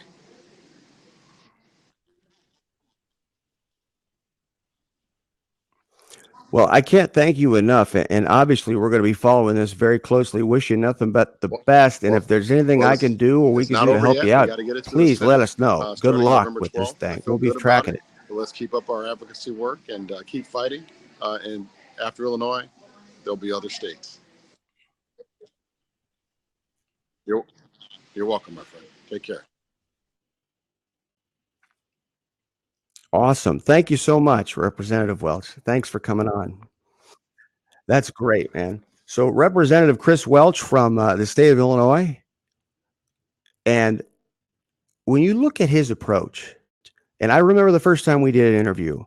A: Well, I can't thank you enough. And obviously, we're going to be following this very closely. Wish you nothing but the best. And if there's anything I can do or we can do to help you out, please let us know. Good luck with this thing. We'll be tracking it.
C: But let's keep up our advocacy work and keep fighting. And after Illinois, there'll be other states. You're, you're welcome, my friend. Take care.
A: Awesome. Thank you so much, Representative Welch. Thanks for coming on. That's great, man. So, Representative Chris Welch from the state of Illinois. And when you look at his approach, and I remember the first time we did an interview,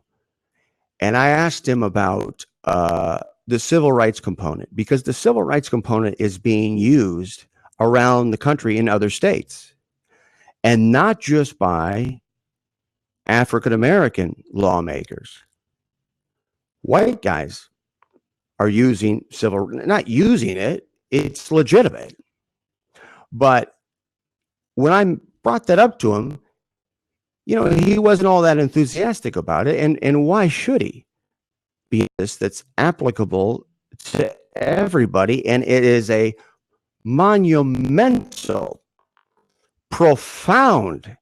A: and I asked him about the civil rights component, because the civil rights component is being used around the country in other states, and not just by African American lawmakers. White guys are using not using it, it's legitimate. But when I brought that up to him, he wasn't all that enthusiastic about it. And why should he be this? That's applicable to everybody. And it is a monumental, profound,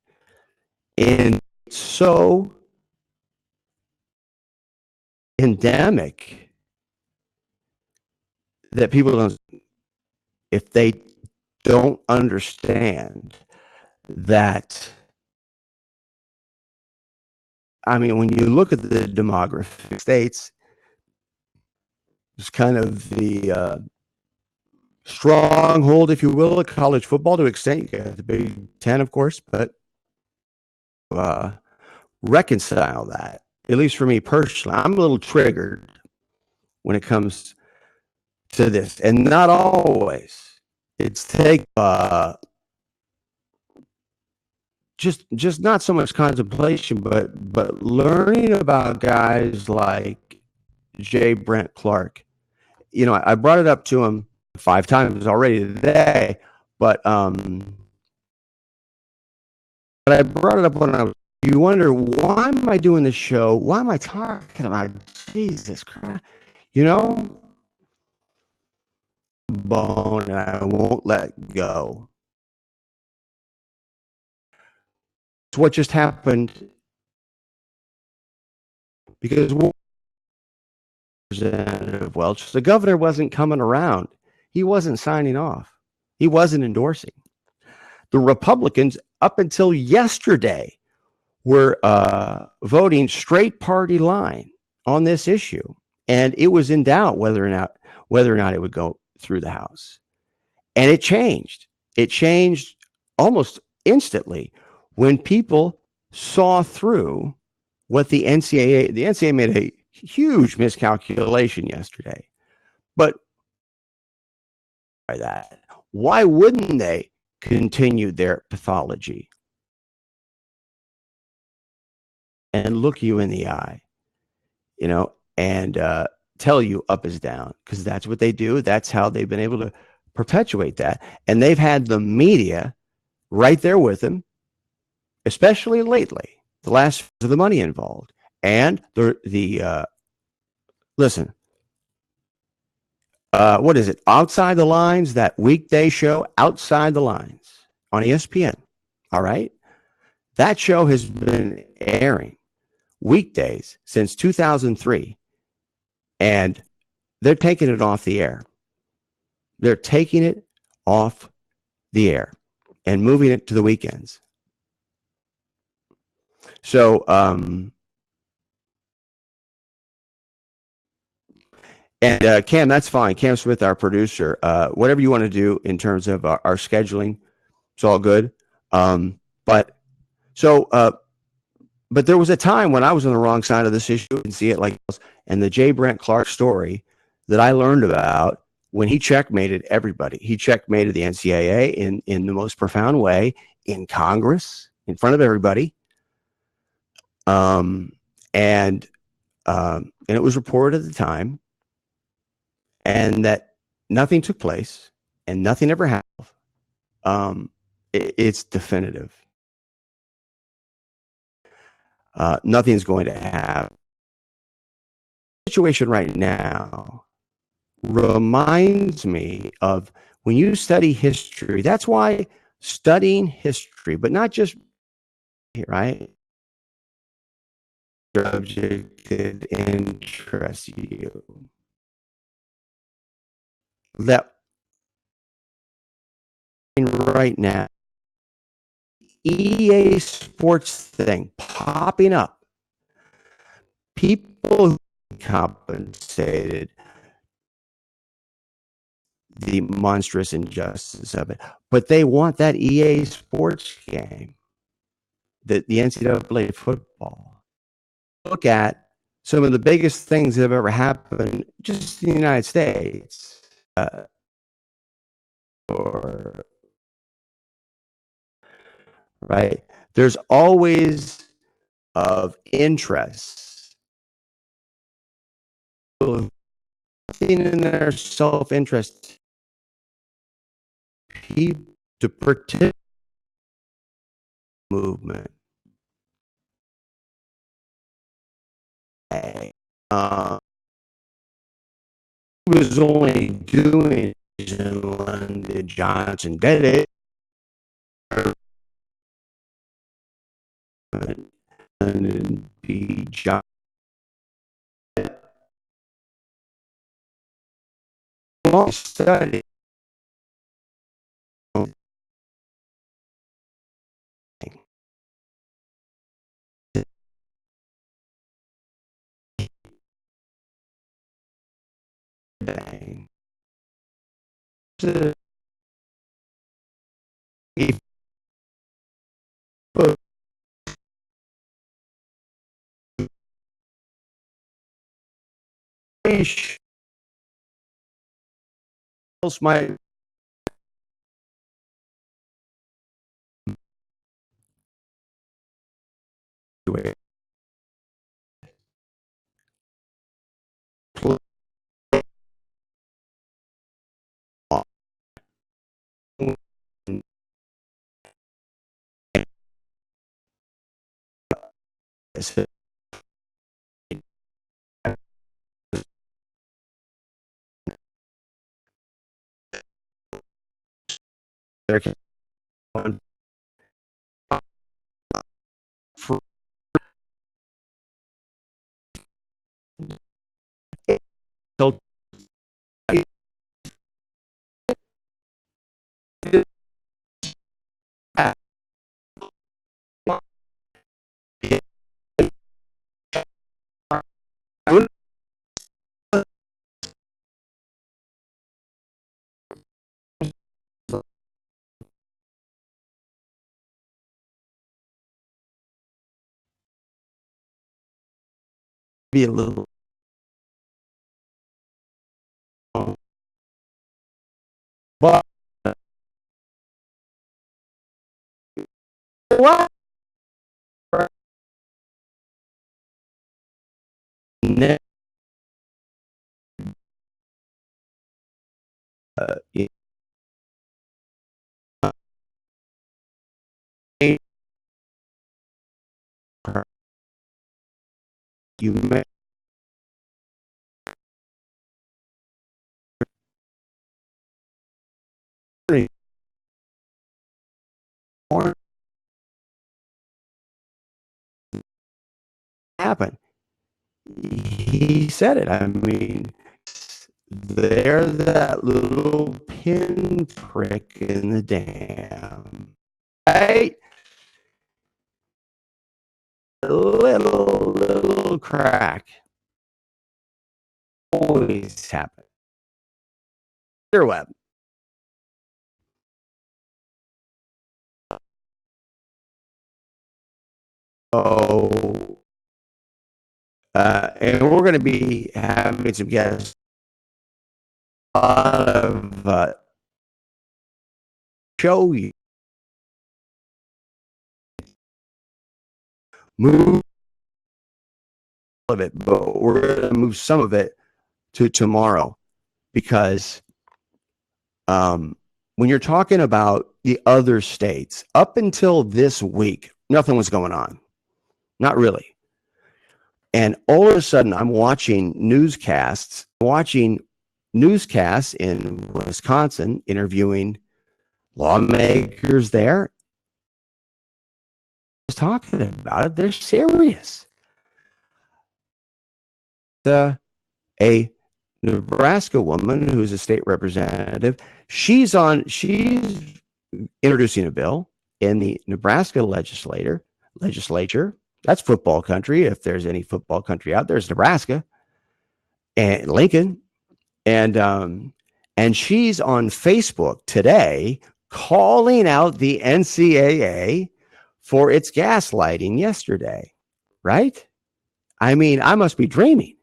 A: and so endemic that people don't, if they don't understand that. I mean, when you look at the demographic states, it's kind of the stronghold, if you will, of college football to an extent. You got the Big Ten, of course, but reconcile that, at least for me personally. I'm a little triggered when it comes to this, and not always. It's just not so much contemplation, but learning about guys like J. Brent Clark. I brought it up to him 5 times already today, but I brought it up when you wonder, why am I doing this show? Why am I talking about Jesus Christ? Bone, and I won't let go. It's what just happened, because Representative Welch, the governor wasn't coming around. He wasn't signing off. He wasn't endorsing. The Republicans, up until yesterday, were voting straight party line on this issue, and it was in doubt whether or not it would go through the House. And it changed. It changed almost instantly when people saw through what the NCAA made a huge miscalculation yesterday. But by that, why wouldn't they continue their pathology and look you in the eye, and tell you up is down? Because that's what they do. That's how they've been able to perpetuate that. And they've had the media right there with them, especially lately, the last of the money involved. And listen, what is it? Outside the Lines, that weekday show, Outside the Lines on ESPN. All right. That show has been airing weekdays since 2003, and they're taking it off the air. They're taking it off the air and moving it to the weekends. So, and Cam, that's fine. Cam Smith, our producer, whatever you want to do in terms of our scheduling, it's all good. But there was a time when I was on the wrong side of this issue and see it like this. And the J. Brent Clark story that I learned about, when he checkmated everybody, he checkmated the NCAA in the most profound way, in Congress, in front of everybody. And it was reported at the time, and that nothing took place and nothing ever happened. It's definitive. Nothing's going to happen. The situation right now reminds me of when you study history. That's why studying history, but not just right, subject that interests you, that right now, EA Sports thing popping up. People who compensated the monstrous injustice of it, but they want that EA Sports game, the NCAA football. Look at some of the biggest things that have ever happened just in the United States. Or right, there's always of interest in their self-interest to protect movement. Was only doing it in London. Johnson did it. And B. Johnson studied else might do it. So be a little but what you may happen. He said it. I mean, they're that little pinprick in the dam, right? A little crack always happen. Interweb. Oh, and we're going to be having some guests. A lot of show you move of it, but we're going to move some of it to tomorrow because when you're talking about the other states, up until this week, nothing was going on. Not really. And all of a sudden, I'm watching newscasts in Wisconsin interviewing lawmakers there. Talking about it, they're serious. A Nebraska woman who's a state representative, she's introducing a bill in the Nebraska legislature. That's football country. If there's any football country out there, it's Nebraska and Lincoln. And she's on Facebook today calling out the NCAA for its gaslighting yesterday, right? I mean, I must be dreaming.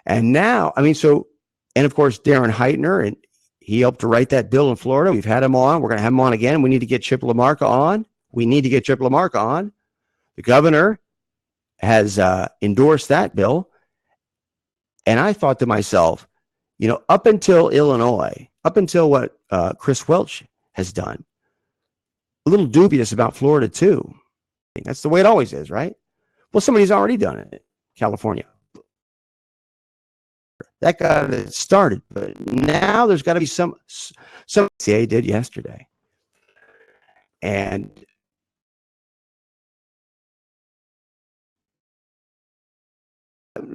A: And now, I mean, so, and of course, Darren Heitner, and he helped to write that bill in Florida. We've had him on. We're going to have him on again. We need to get Chip LaMarca on. The governor has endorsed that bill. And I thought to myself, you know, up until Illinois, up until what Chris Welch has done, a little dubious about Florida too. That's the way it always is, right? Well, somebody's already done it, California. That got it started, but now there's got to be some CA did yesterday. And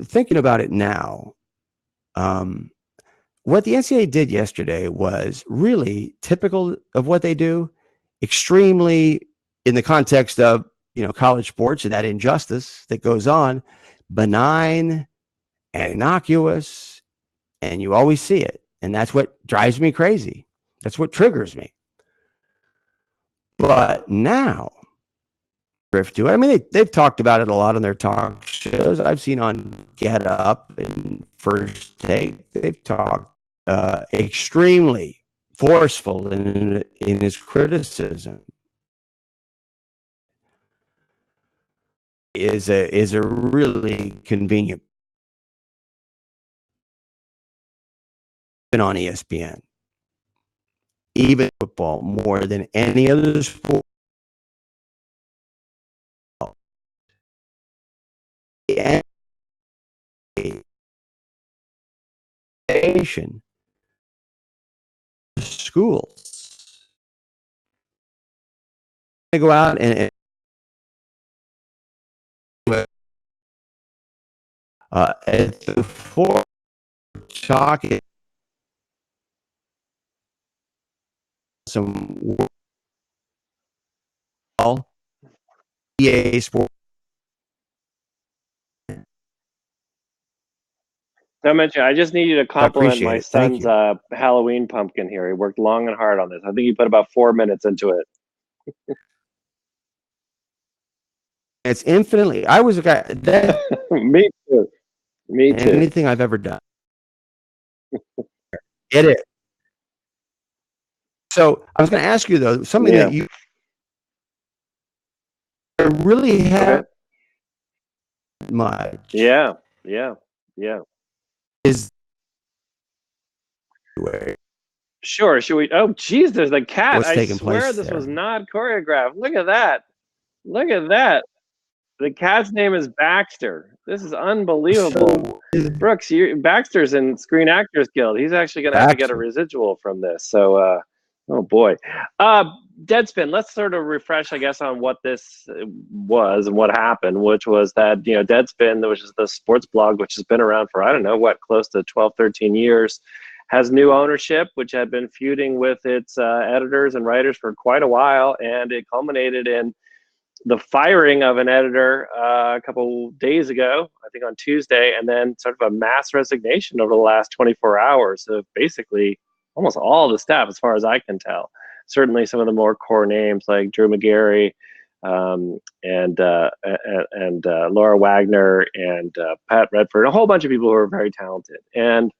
A: thinking about it now, what the NCAA did yesterday was really typical of what they do, extremely in the context of, you know, college sports and that injustice that goes on, benign and innocuous, and you always see it. And that's what drives me crazy. That's what triggers me. But now, drift to it. I mean, they've talked about it a lot on their talk shows. I've seen on Get Up and First Take. They've talked extremely forceful in his criticism. Is a really convenient. Been on ESPN, even football, more than any other sport. The education schools. They go out and at the fore talking some EA Sports.
D: Don't mention, I just need you to compliment my son's Halloween pumpkin here. He worked long and hard on this. I think he put about 4 minutes into it.
A: It's infinitely. I was a guy. That,
D: Me too. Me too.
A: Anything I've ever done. It is. So I was going to ask you though, something that you really have much.
D: Yeah.
A: Is
D: sure. Should we? Oh, geez, there's the cat.
A: What's
D: I swear this was not choreographed. Look at that. Look at that. The cat's name is Baxter. This is unbelievable. Brooks, Baxter's in Screen Actors Guild. He's actually going to have to get a residual from this. So, oh boy. Deadspin, let's sort of refresh, I guess, on what this was and what happened, which was that, you know, Deadspin, which is the sports blog, which has been around for, I don't know, what, close to 12, 13 years, has new ownership, which had been feuding with its editors and writers for quite a while. And it culminated in the firing of an editor a couple days ago, I think on Tuesday, and then sort of a mass resignation over the last 24 hours of basically almost all the staff, as far as I can tell. Certainly some of the more core names like Drew McGarry and Laura Wagner and Pat Redford, a whole bunch of people who are very talented. And,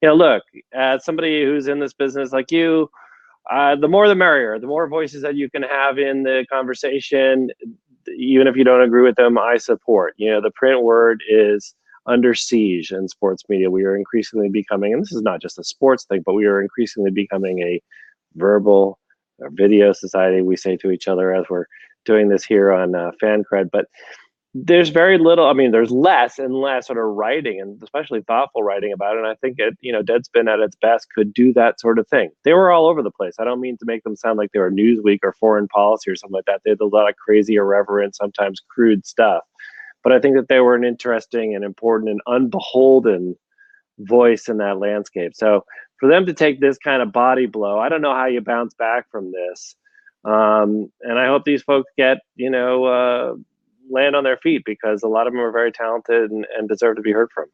D: you know, look, as somebody who's in this business like you, the more the merrier. The more voices that you can have in the conversation, even if you don't agree with them, I support. You know, the print word is under siege in sports media. We are increasingly becoming, and this is not just a sports thing, but we are increasingly becoming a verbal video society, we say to each other as we're doing this here on Fancred. But there's very little, I mean, there's less and less sort of writing, and especially thoughtful writing about it. And I think you know, Deadspin at its best could do that sort of thing. They were all over the place. I don't mean to make them sound like they were Newsweek or Foreign Policy or something like that. They did a lot of crazy, irreverent, sometimes crude stuff. But I think that they were an interesting and important and unbeholden voice in that landscape. So for them to take this kind of body blow, I don't know how you bounce back from this. And I hope these folks get, land on their feet, because a lot of them are very talented and deserve to be heard from.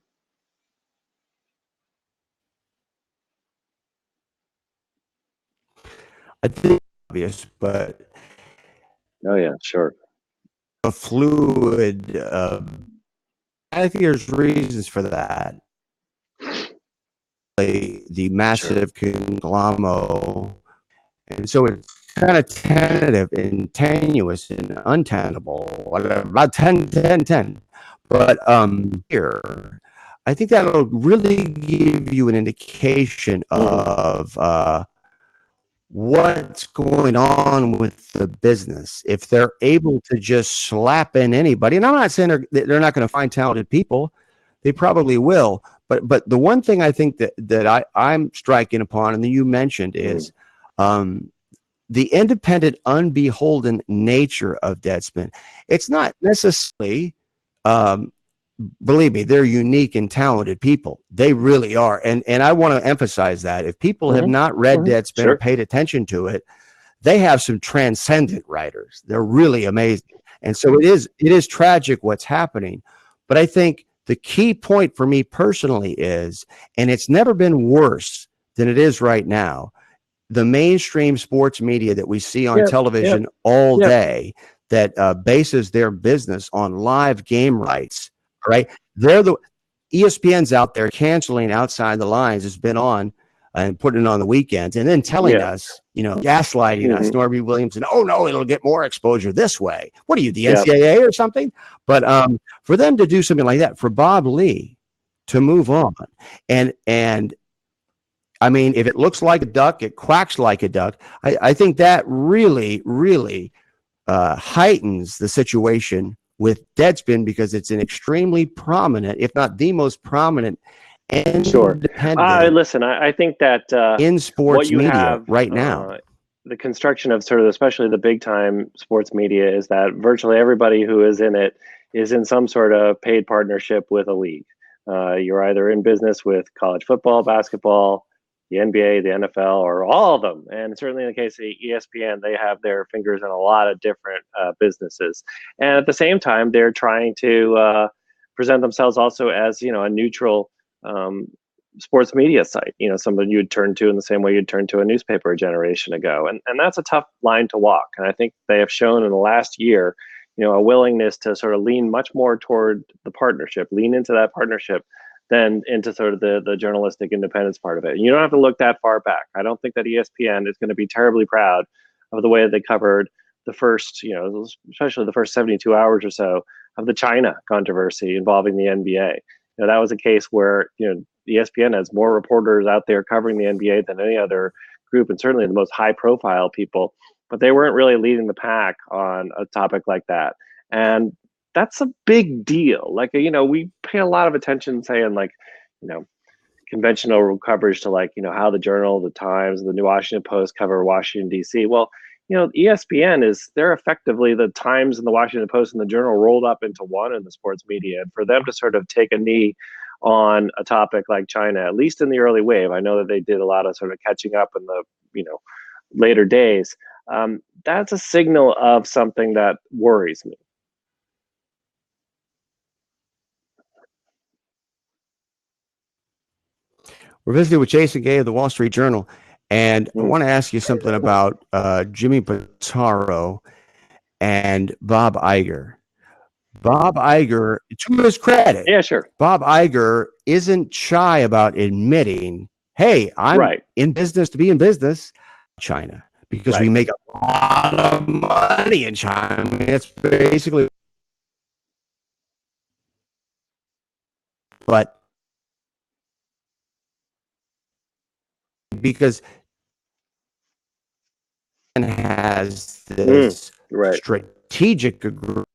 A: I think it's obvious, but
D: Oh yeah, sure.
A: a fluid. I think there's reasons for that. The massive conglomerate, and so it's kind of tentative and tenuous and untenable. Whatever, about 10. But here, I think that'll really give you an indication of what's going on with the business. If they're able to just slap in anybody, and I'm not saying they're not going to find talented people, they probably will. But the one thing I think that I'm striking upon, and that you mentioned, is the independent, unbeholden nature of Deadspin. It's not necessarily, believe me, they're unique and talented people. They really are. And I want to emphasize that. If people have not read Deadspin or paid attention to it, they have some transcendent writers. They're really amazing. And so it is tragic what's happening. But I think the key point for me personally is, and it's never been worse than it is right now, the mainstream sports media that we see on television all day that bases their business on live game rights, right? They're the ESPN's out there canceling Outside the Lines, has been on and putting it on the weekends, and then telling us, gaslighting us, Norby Williams, and oh no, it'll get more exposure this way. What are you, the NCAA or something? But for them to do something like that, for Bob Lee to move on, and I mean, if it looks like a duck, it quacks like a duck. I think that really, really heightens the situation with Deadspin, because it's an extremely prominent, if not the most prominent, independent.
D: Listen, I think that
A: in sports media right now,
D: the construction of sort of, especially the big time sports media, is that virtually everybody who is in it is in some sort of paid partnership with a league. You're either in business with college football, basketball, the NBA, the NFL, or all of them. And certainly in the case of ESPN, they have their fingers in a lot of different businesses. And at the same time, they're trying to present themselves also as, a neutral sports media site, somebody you'd turn to in the same way you'd turn to a newspaper a generation ago. And that's a tough line to walk. And I think they have shown in the last year, a willingness to sort of lean much more toward the partnership, lean into that partnership, than into sort of the journalistic independence part of it. And you don't have to look that far back. I don't think that ESPN is going to be terribly proud of the way that they covered the first, especially the first 72 hours or so of the China controversy involving the NBA. That was a case where, ESPN has more reporters out there covering the NBA than any other group, and certainly the most high profile people, but they weren't really leading the pack on a topic like that. And that's a big deal. Like, we pay a lot of attention saying, like, conventional coverage to, like, how the Journal, the Times, the New Washington Post cover Washington, D.C. Well, ESPN they're effectively the Times and the Washington Post and the Journal rolled up into one in the sports media. And for them to sort of take a knee on a topic like China, at least in the early wave, I know that they did a lot of sort of catching up in the, later days. That's a signal of something that worries me.
A: We're visiting with Jason Gay of the Wall Street Journal, and I want to ask you something about Jimmy Pitaro and Bob Iger. Bob Iger, to his credit, Bob Iger isn't shy about admitting, hey, I'm in business to be in business, China, because we make a lot of money in China. I mean, it's basically, but because it has this strategic agreement,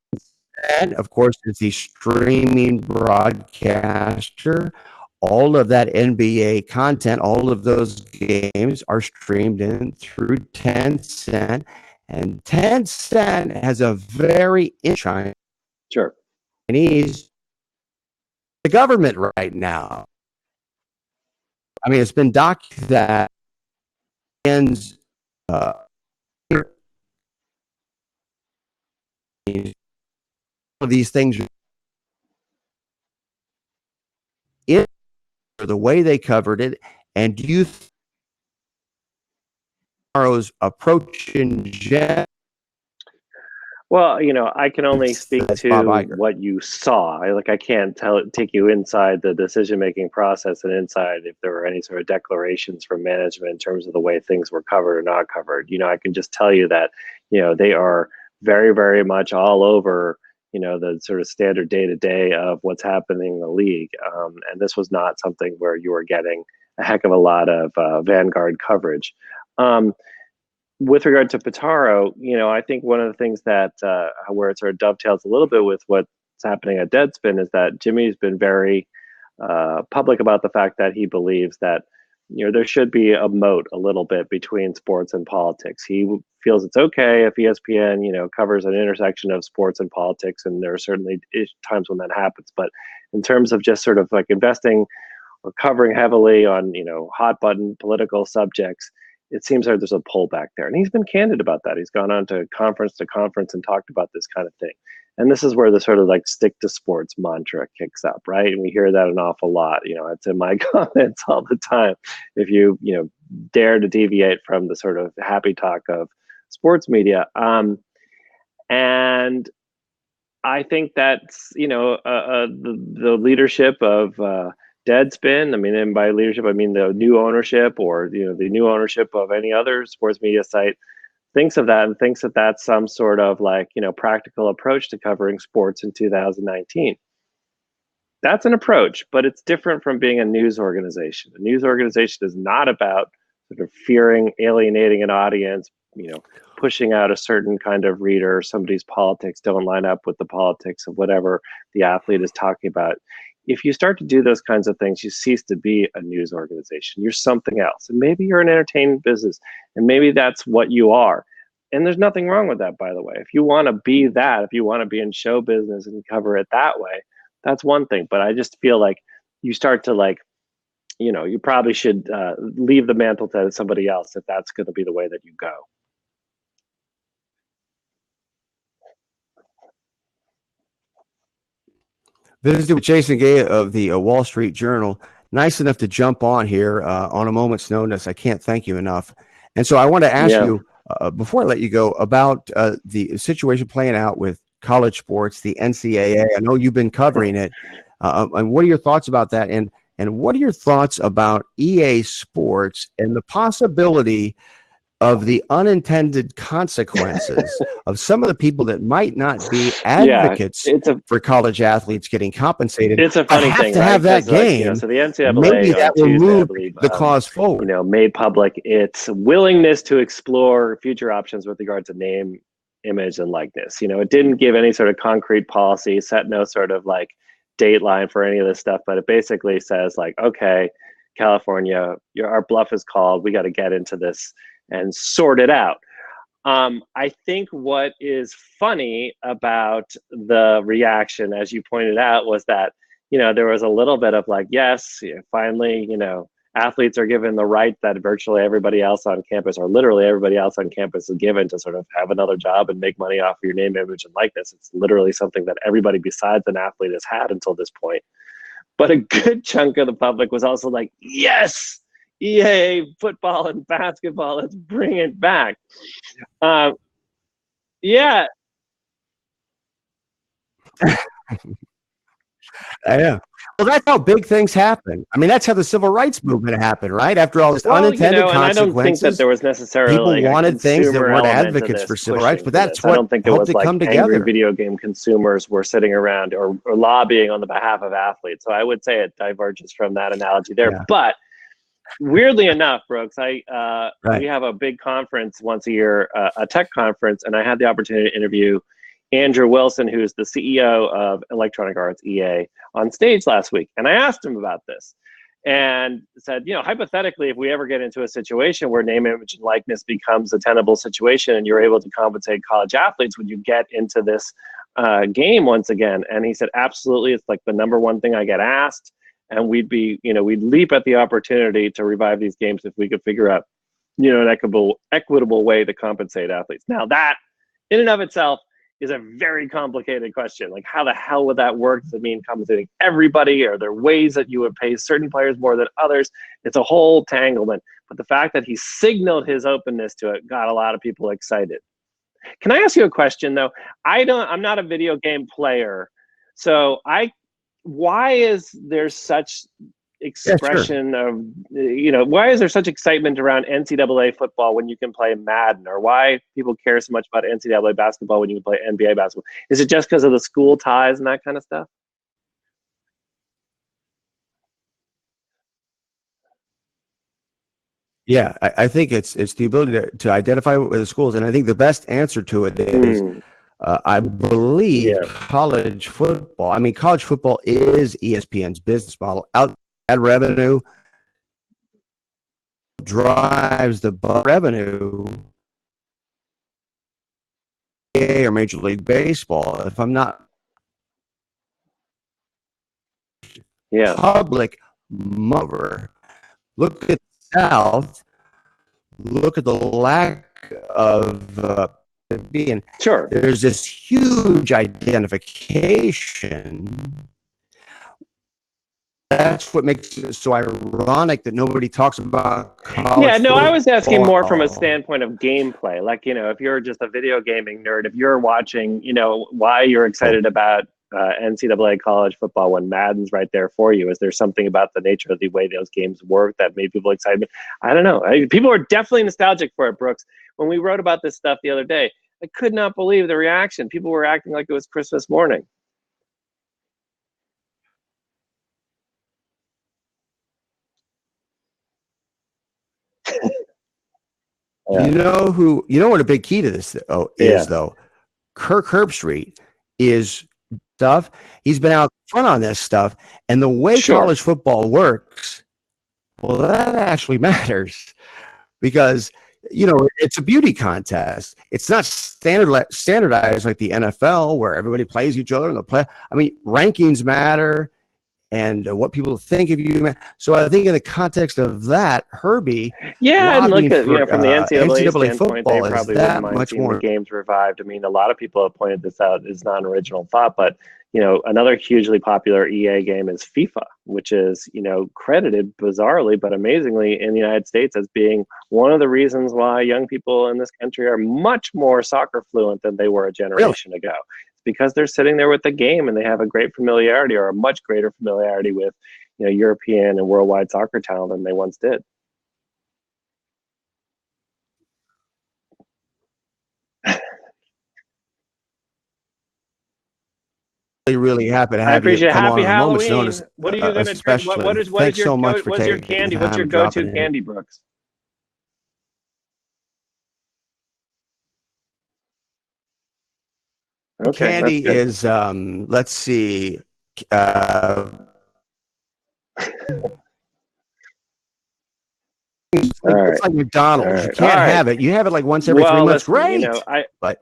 A: and of course, it's the streaming broadcaster. All of that NBA content, all of those games are streamed in through Tencent, and Tencent has a very Chinese the government right now. I mean, it's been documented that of these things in the way they covered it, and do you think tomorrow's approach in general?
D: Well, I can only speak
A: That's Bob
D: to
A: Iger.
D: what you saw. I can't take you inside the decision-making process and inside if there were any sort of declarations from management in terms of the way things were covered or not covered. I can just tell you that, they are very, very much all over, the sort of standard day-to-day of what's happening in the league. And this was not something where you were getting a heck of a lot of vanguard coverage. With regard to Pitaro, I think one of the things that where it sort of dovetails a little bit with what's happening at Deadspin is that Jimmy's been very public about the fact that he believes that there should be a moat a little bit between sports and politics. He feels it's okay if ESPN covers an intersection of sports and politics, and there are certainly times when that happens. But in terms of just sort of like investing or covering heavily on hot button political subjects, it seems like there's a pullback there. And he's been candid about that. He's gone on to conference and talked about this kind of thing. And this is where the sort of like stick to sports mantra kicks up, right? And we hear that an awful lot. It's in my comments all the time. If you dare to deviate from the sort of happy talk of sports media. And I think that's, the leadership of Deadspin. And by leadership, I mean the new ownership or the new ownership of any other sports media site thinks of that and thinks that that's some sort of like practical approach to covering sports in 2019. That's an approach, but it's different from being a news organization. A news organization is not about sort of fearing, alienating an audience, pushing out a certain kind of reader. Somebody's politics don't line up with the politics of whatever the athlete is talking about. If you start to do those kinds of things, you cease to be a news organization. You're something else. And maybe you're an entertainment business, and maybe that's what you are. And there's nothing wrong with that, by the way. If you want to be that, if you want to be in show business and cover it that way, that's one thing. But I just feel like you start to you probably should leave the mantle to somebody else if that's going to be the way that you go.
A: Visited with Jason Gay of the Wall Street Journal. Nice enough to jump on here on a moment's notice. I can't thank you enough. And so I want to ask you, before I let you go, about the situation playing out with college sports, the NCAA. I know you've been covering it. And what are your thoughts about that? And what are your thoughts about EA Sports and the possibility of the unintended consequences of some of the people that might not be advocates for college athletes getting compensated?
D: It's a funny thing,
A: to have that game.
D: So the NCAA
A: maybe that will
D: Tuesday,
A: move
D: I believe,
A: the cause forward.
D: Made public its willingness to explore future options with regard to name, image, and likeness. It didn't give any sort of concrete policy, set no sort of like dateline for any of this stuff, but it basically says like, okay, California, our bluff is called. We got to get into this and sort it out. I think what is funny about the reaction, as you pointed out, was that, there was a little bit of like, yes, finally, athletes are given the right that virtually everybody else on campus, or literally everybody else on campus, is given to sort of have another job and make money off of your name, image, and likeness. It's literally something that everybody besides an athlete has had until this point. But a good chunk of the public was also like, yes, EA football and basketball, let's bring it back. Yeah.
A: Yeah. Well, that's how big things happen. I mean, that's how the civil rights movement happened, right? After all this unintended consequences,
D: I don't think that there was necessarily
A: people wanted things that weren't advocates for civil rights, but that's what
D: I don't think it
A: helped
D: was
A: it
D: like
A: come
D: angry
A: together.
D: video game consumers were sitting around or lobbying on the behalf of athletes. So I would say it diverges from that analogy there.
A: Yeah.
D: But weirdly enough, Brooks, we
A: Right.
D: have a big conference once a year, a tech conference, and I had the opportunity to interview Andrew Wilson, who's the CEO of Electronic Arts, EA, on stage last week. And I asked him about this and said, hypothetically, if we ever get into a situation where name, image, and likeness becomes a tenable situation and you're able to compensate college athletes, would you get into this game once again? And he said, absolutely. It's like the number one thing I get asked. And we'd leap at the opportunity to revive these games if we could figure out, an equitable way to compensate athletes. Now that in and of itself is a very complicated question. Like, how the hell would that work? Does it mean compensating everybody? Are there ways that you would pay certain players more than others? It's a whole tanglement. But the fact that he signaled his openness to it got a lot of people excited. Can I ask you a question though? I'm not a video game player. So why is there such expression of, why is there such excitement around NCAA football when you can play Madden, or why people care so much about NCAA basketball when you can play NBA basketball? Is it just because of the school ties and that kind of stuff?
A: Yeah, I think it's the ability to identify with the schools, and I think the best answer to it is, I believe, college football. I mean, college football is ESPN's business model. Ad revenue drives the revenue, or Major League Baseball. If I'm not public mover, look at the South. Look at the lack of being.
D: Sure.
A: There's this huge identification. That's what makes it so ironic that nobody talks about college football.
D: I was asking more from a standpoint of gameplay. Like, if you're just a video gaming nerd, if you're watching, why you're excited about NCAA college football when Madden's right there for you. Is there something about the nature of the way those games work that made people excited? I don't know. People are definitely nostalgic for it, Brooks. When we wrote about this stuff the other day, I could not believe the reaction. People were acting like it was Christmas morning.
A: You know what a big key to this is though? Kirk Herbstreit is stuff. He's been out front on this stuff, and the way college football works, well, that actually matters, because it's a beauty contest. It's not standardized like the NFL, where everybody plays each other in the play. I mean, rankings matter, and what people think of you. So I think in the context of that, Herbie,
D: and look at from the NCAA standpoint,
A: football,
D: they probably wouldn't mind seeing the games revived. I mean, a lot of people have pointed this out as non-original thought, but another hugely popular EA game is FIFA, which is credited bizarrely but amazingly in the United States as being one of the reasons why young people in this country are much more soccer fluent than they were a generation ago. Because they're sitting there with the game and they have a great familiarity, or a much greater familiarity with European and worldwide soccer talent than they once did.
A: Really happy to have
D: I appreciate
A: you come
D: Happy
A: on
D: Halloween.
A: Notice,
D: what are you going to drink? What is your candy? What's your go-to candy, Brooks? Okay,
A: candy is let's see, it's like McDonald's. You can't have it. You have it like once every 3 months. Great, but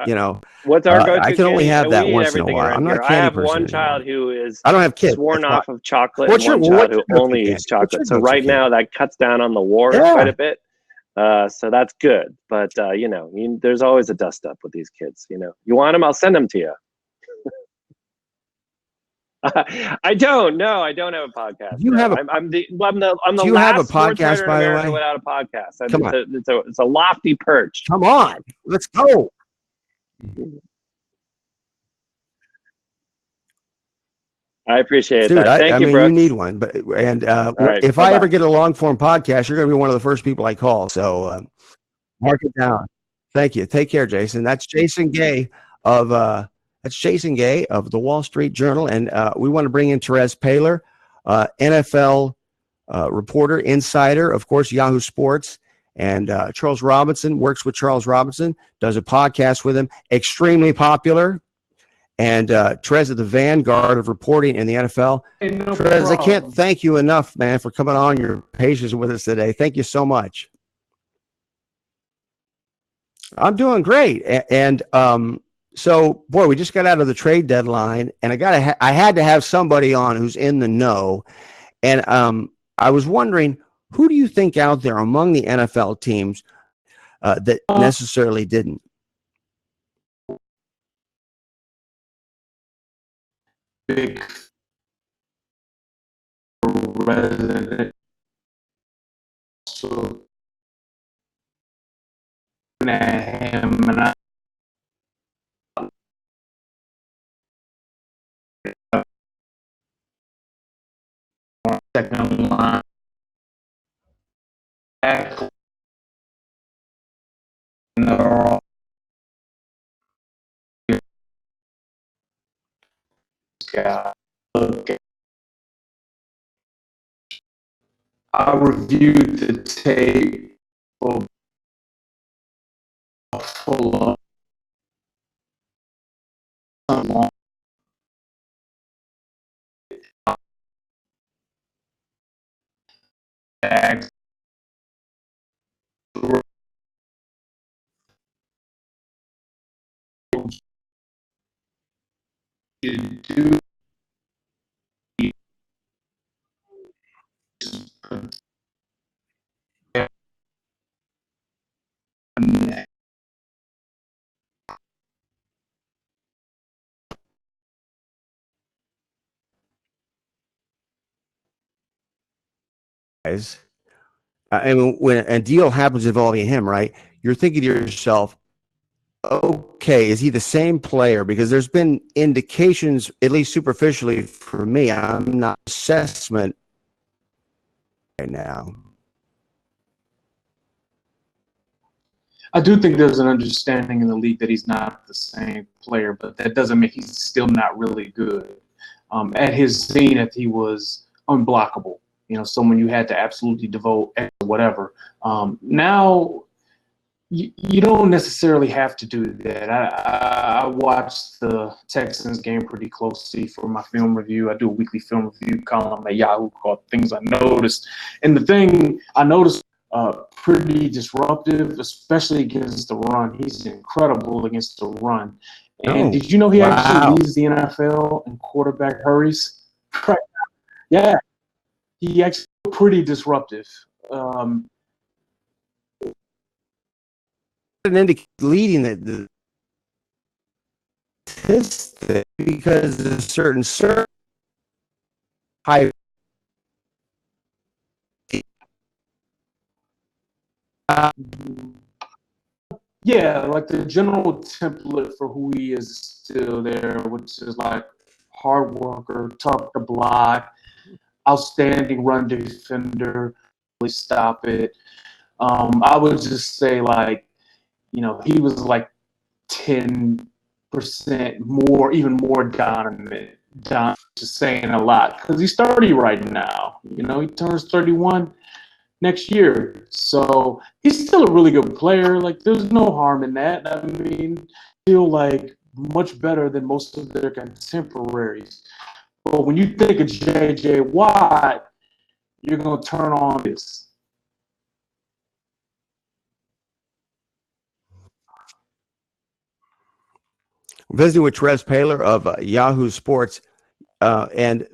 D: what's our go-to?
A: I can only have that once in a while. I'm not a candy person.
D: I have one child who is
A: I don't have kids.
D: Sworn off of chocolate. And one child who only eats chocolate. So right now that cuts down on the wars quite a bit. So that's good. But there's always a dust up with these kids. You want them, I'll send them to you. I don't. No, I don't have a podcast.
A: You have
D: I'm the
A: do you
D: last
A: have a podcast, by the way?
D: Without a podcast.
A: Come on.
D: It's a lofty perch.
A: Come on, let's go.
D: I appreciate
A: Dude,
D: that. Thank you,
A: mean,
D: Brooks.
A: you need one. But
D: right,
A: if I ever get a long form podcast, you're going to be one of the first people I call. So mark it down. Thank you. Take care, Jason. That's Jason Gay of the Wall Street Journal, and we want to bring in Therese Paylor, NFL reporter, insider, of course, Yahoo Sports, and Charles Robinson works with Charles Robinson, does a podcast with him, extremely popular. And Therese is the vanguard of reporting in the NFL. Therese, I can't thank you enough, man, for coming on, your patience with us today. Thank you so much. I'm doing great. And so, boy, we just got out of the trade deadline, and I had to have somebody on who's in the know. And I was wondering, who do you think out there among the NFL teams that necessarily didn't?
E: big resident. So at him, and I second line back in the guy. Look, I reviewed the tape of Buffalo long bags. You do
A: guys. I mean, when a deal happens involving him, right? You're thinking to yourself, okay, is he the same player? Because there's been indications, at least superficially for me, I'm not assessment right now.
E: I do think there's an understanding in the league that he's not the same player, but that doesn't mean he's still not really good. At his zenith, he was unblockable. You know, someone you had to absolutely devote whatever. Now, you don't necessarily have to do that. I watched the Texans game pretty closely for my film review. I do a weekly film review column at Yahoo called Things I Noticed. And the thing I noticed, pretty disruptive, especially against the run. He's incredible against the run. And did you know he actually leads the NFL in quarterback hurries? Right. Yeah, he actually pretty disruptive.
A: Leading the statistic because of certain high.
E: Yeah, like the general template for who he is still there, which is like hard worker, tough to block, outstanding run defender, really stop it. I would just say like, you know, he was like 10% more, even more dominant. Just saying a lot because he's 30 right now. You know, he turns 31 next year. So he's still a really good player. Like, there's no harm in that. I mean, feel like much better than most of their contemporaries. But when you think of J.J. Watt, you're going to turn on this.
A: Visiting with Trez Paler of Yahoo Sports, and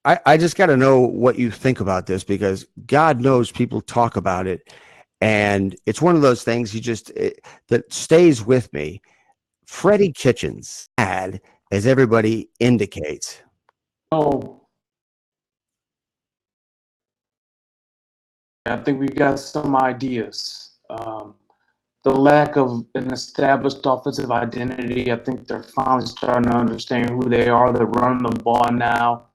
A: I just got to know what you think about this because God knows people talk about it, and it's one of those things that stays with me. Freddie Kitchens, bad as everybody indicates.
E: Oh, I think we got some ideas. The lack of an established offensive identity, I think they're finally starting to understand who they are. They're running the ball now.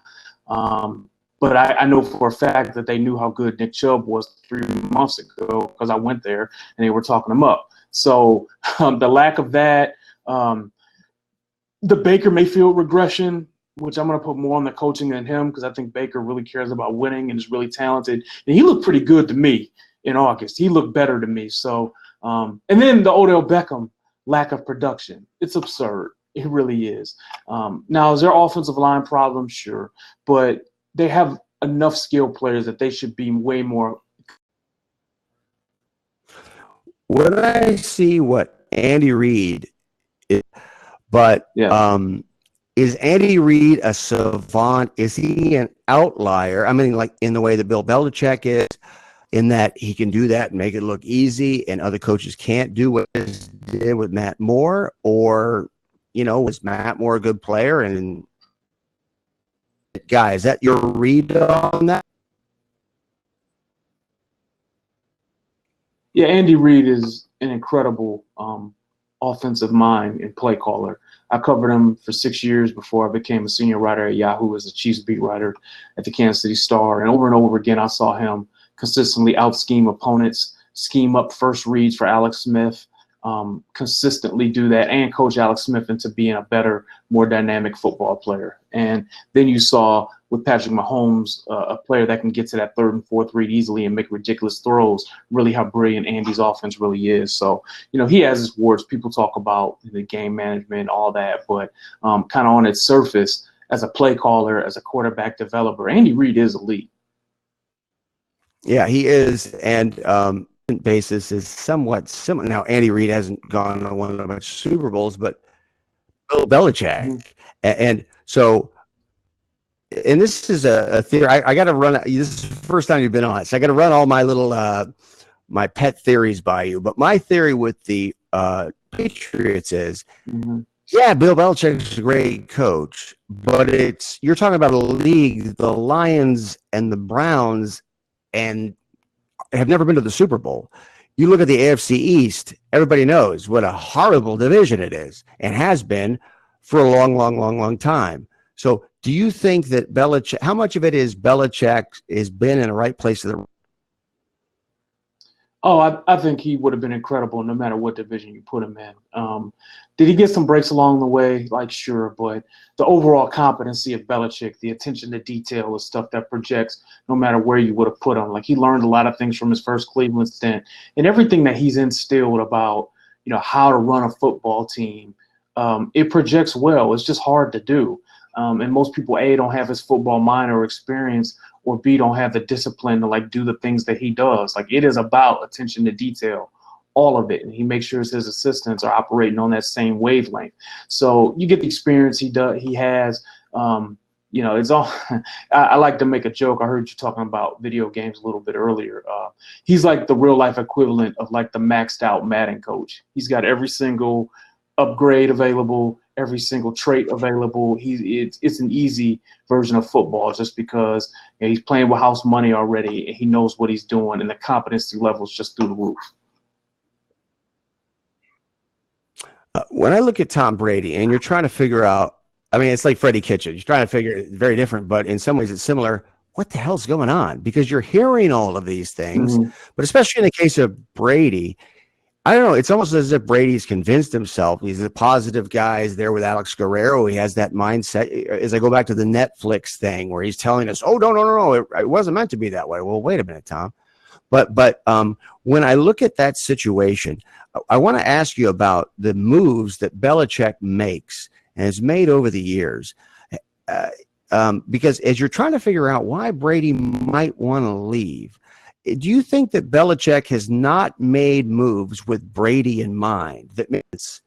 E: But I know for a fact that they knew how good Nick Chubb was 3 months ago because I went there and they were talking him up. So the lack of that, the Baker Mayfield regression, which I'm going to put more on the coaching than him because I think Baker really cares about winning and is really talented. And he looked pretty good to me in August. He looked better to me. So, and then the Odell Beckham lack of production. It's absurd. It really is. Now, is there offensive line problems? Sure. But they have enough skilled players that they should be way more.
A: When I see what Andy Reid is, but is Andy Reid a savant? Is he an outlier? I mean, like in the way that Bill Belichick is, in that he can do that and make it look easy and other coaches can't do what he did with Matt Moore? Or, you know, was Matt Moore a good player? And guy. Is that your read on that?
E: Yeah, Andy Reid is an incredible offensive mind and play caller. I covered him for 6 years before I became a senior writer at Yahoo as a Chiefs beat writer at the Kansas City Star. And over again, I saw him consistently out-scheme opponents, scheme up first reads for Alex Smith, consistently do that, and coach Alex Smith into being a better, more dynamic football player. And then you saw with Patrick Mahomes, a player that can get to that third and fourth read easily and make ridiculous throws, really how brilliant Andy's offense really is. So, he has his warts. People talk about the game management, all that, but kind of on its surface, as a play caller, as a quarterback developer, Andy Reid is elite.
A: Yeah, he is. And basis is somewhat similar. Now, Andy Reid hasn't gone on one of a bunch of Super Bowls, but Bill Belichick.
E: Mm-hmm.
A: And so, and this is a theory. I got to run. This is the first time you've been on, so I got to run all my little my pet theories by you. But my theory with the Patriots is, yeah, Bill Belichick's a great coach, but you're talking about a league, the Lions and the Browns, and have never been to the Super Bowl. You look at the AFC East, everybody knows what a horrible division it is and has been for a long time. So do you think that Belichick, how much of it is Belichick has been in the right place at the
E: I think he would have been incredible no matter what division you put him in. Did he get some breaks along the way? Like, sure, but the overall competency of Belichick, the attention to detail is stuff that projects no matter where you would have put him. Like, he learned a lot of things from his first Cleveland stint, and everything that he's instilled about, how to run a football team, it projects well. It's just hard to do. And most people, A, don't have his football mind or experience, or B, don't have the discipline to do the things that he does. It is about attention to detail, all of it. And he makes sure his assistants are operating on that same wavelength. So you get the experience he has. It's all, I like to make a joke. I heard you talking about video games a little bit earlier. He's like the real life equivalent of the maxed out Madden coach. He's got every single upgrade available, every single trait available. It's an easy version of football just because he's playing with house money already and he knows what he's doing, and the competency level is just through the roof.
A: When I look at Tom Brady and you're trying to figure out, it's like Freddie Kitchens. You're trying to figure it very different, but in some ways it's similar. What the hell's going on? Because you're hearing all of these things, but especially in the case of Brady, I don't know. It's almost as if Brady's convinced himself. He's a positive guy. He's there with Alex Guerrero. He has that mindset. As I go back to the Netflix thing where he's telling us, oh, no. It wasn't meant to be that way. Well, wait a minute, Tom. But when I look at that situation, I want to ask you about the moves that Belichick makes and has made over the years. Because as you're trying to figure out why Brady might want to leave, do you think that Belichick has not made moves with Brady in mind? That means,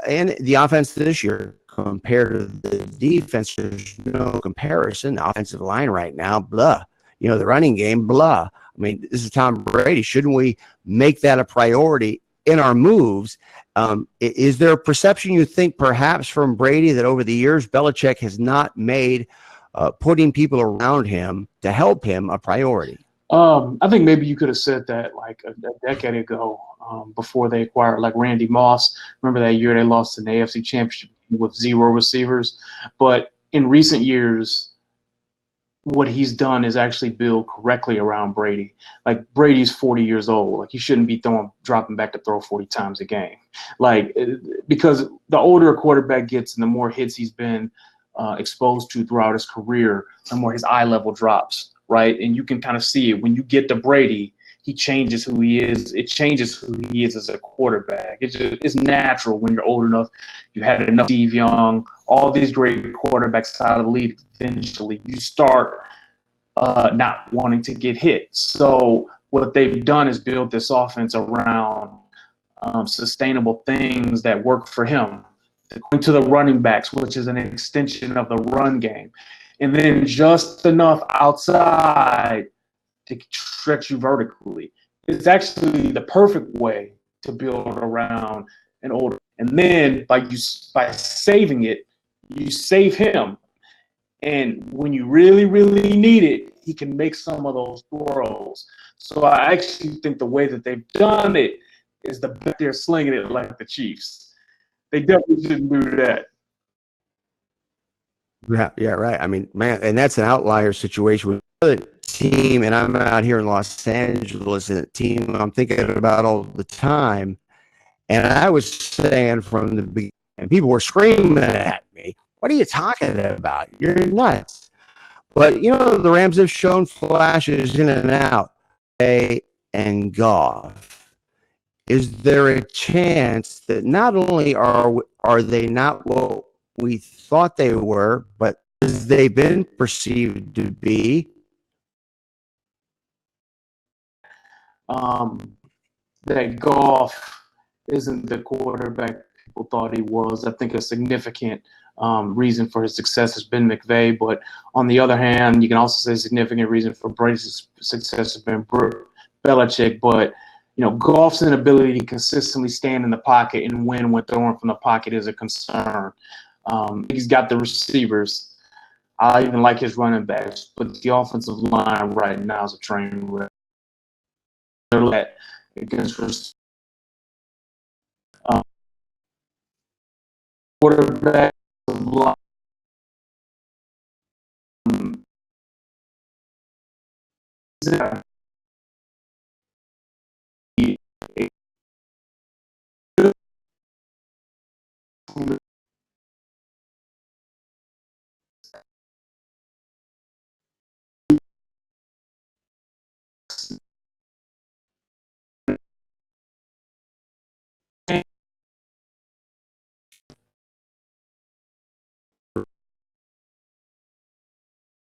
A: and the offense this year compared to the defense, there's no comparison. The offensive line right now, blah. The running game, blah. This is Tom Brady. Shouldn't we make that a priority in our moves? Is there a perception you think perhaps from Brady that over the years Belichick has not made putting people around him to help him a priority?
E: I think maybe you could have said that a decade ago, before they acquired Randy Moss. Remember that year they lost in the AFC Championship with 0 receivers. But in recent years, what he's done is actually build correctly around Brady. Brady's 40 years old. He shouldn't be dropping back to throw 40 times a game. Because the older a quarterback gets and the more hits he's been exposed to throughout his career, the more his eye level drops. Right. And you can kind of see it when you get to Brady, he changes who he is. It changes who he is as a quarterback. It's natural when you're old enough. You had enough Steve Young, all these great quarterbacks out of the league. Eventually, you start not wanting to get hit. So what they've done is build this offense around sustainable things that work for him. Going to the running backs, which is an extension of the run game. And then just enough outside to stretch you vertically. It's actually the perfect way to build around an older. And then by saving it, you save him. And when you really, really need it, he can make some of those throws. So I actually think the way that they've done it is the best they're slinging it like the Chiefs. They definitely shouldn't do that.
A: Yeah, right. I mean, man, and that's an outlier situation with another team. And I'm out here in Los Angeles, and a team I'm thinking about all the time. And I was saying from the beginning, and people were screaming at me, "What are you talking about? You're nuts!" But the Rams have shown flashes in and out. And Goff. Is there a chance that not only are they not what we thought they were, but as they've been perceived to be?
E: That Goff isn't the quarterback people thought he was. I think a significant reason for his success has been McVay, but on the other hand, you can also say a significant reason for Brady's success has been Belichick. But Goff's inability to consistently stand in the pocket and win when throwing from the pocket is a concern. He's got the receivers. I even like his running backs, but the offensive line right now is a train wreck. Against quarterback line.